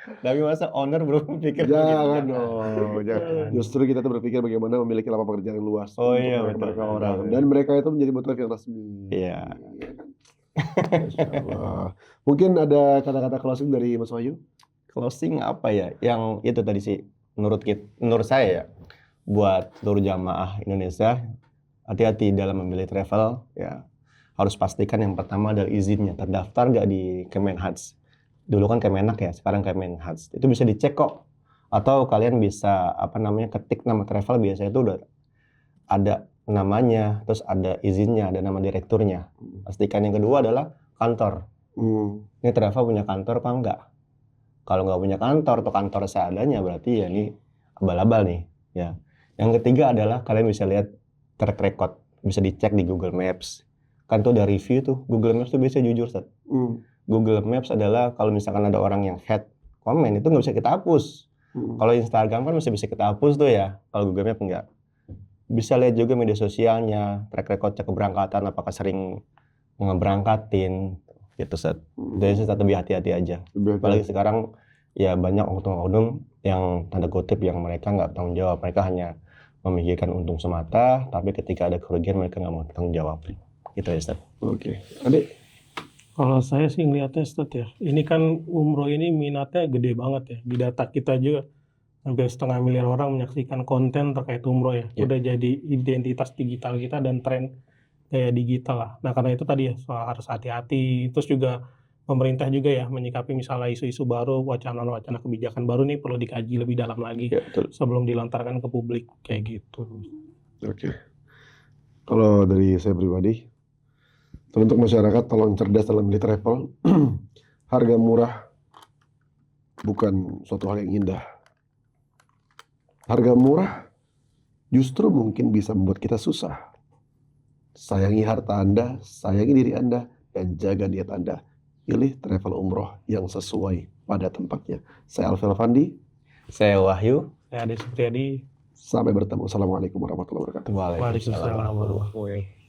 Tapi masa owner belum pikir jangan dong, jangan. Justru kita tuh berpikir bagaimana memiliki lapangan pekerjaan yang luas untuk mereka orang. Dan mereka itu menjadi mutawif yang resmi. Iya. Insyaallah. Mungkin ada kata-kata closing dari Mas Wahyu? Closing apa ya? Yang itu tadi sih menurut saya ya, buat seluruh jamaah Indonesia hati-hati dalam memilih travel ya. Harus pastikan yang pertama adalah izinnya terdaftar nggak di Kemenhaj. Dulu kan Kemenak ya, sekarang Kemenhaj. Itu bisa dicek kok. Atau kalian bisa ketik nama travel, biasanya itu udah ada namanya, terus ada izinnya, ada nama direkturnya. Pastikan. Yang kedua adalah kantor. Ini travel punya kantor apa enggak? Kalau nggak punya kantor atau kantor seadanya berarti ya ini abal-abal nih. Ya. Yang ketiga adalah kalian bisa lihat track record, bisa dicek di Google Maps. Kan tuh ada review tuh, Google Maps tuh biasanya jujur, Sat. Google Maps adalah kalau misalkan ada orang yang head comment itu nggak bisa kita hapus. Kalau Instagram kan bisa kita hapus tuh ya, kalau Google Maps enggak. Bisa lihat juga media sosialnya, track record cek keberangkatan, apakah sering ngeberangkatin, gitu, Sat. Jadi Sat lebih hati-hati aja. Apalagi sekarang ya banyak oknum-oknum yang tanda kutip yang mereka nggak tanggung jawab, mereka hanya memikirkan untung semata, tapi ketika ada kerugian mereka nggak mau tanggung jawab. Gitu ya, Ustaz. Oke. Adik? Kalau saya sih ngeliatnya, Ustaz ya, ini kan umroh ini minatnya gede banget ya. Di data kita juga hampir 1,5 miliar orang menyaksikan konten terkait umroh ya. Udah jadi identitas digital kita dan tren gaya digital lah. Nah karena itu tadi ya soal harus hati-hati. Terus juga pemerintah juga ya menyikapi misalnya isu-isu baru, wacana-wacana kebijakan baru nih perlu dikaji lebih dalam lagi sebelum dilontarkan ke publik kayak gitu. Oke. Kalau dari saya pribadi, untuk masyarakat tolong cerdas dalam memilih travel. Harga murah bukan suatu hal yang indah. Harga murah justru mungkin bisa membuat kita susah. Sayangi harta Anda, sayangi diri Anda, dan jaga niat Anda. Pilih travel umroh yang sesuai pada tempatnya. Saya Alfel Fandi. Saya Wahyu. Saya Ade Supriyadi. Sampai bertemu. Assalamualaikum warahmatullahi wabarakatuh. Waalaikumsalam warahmatullahi wabarakatuh.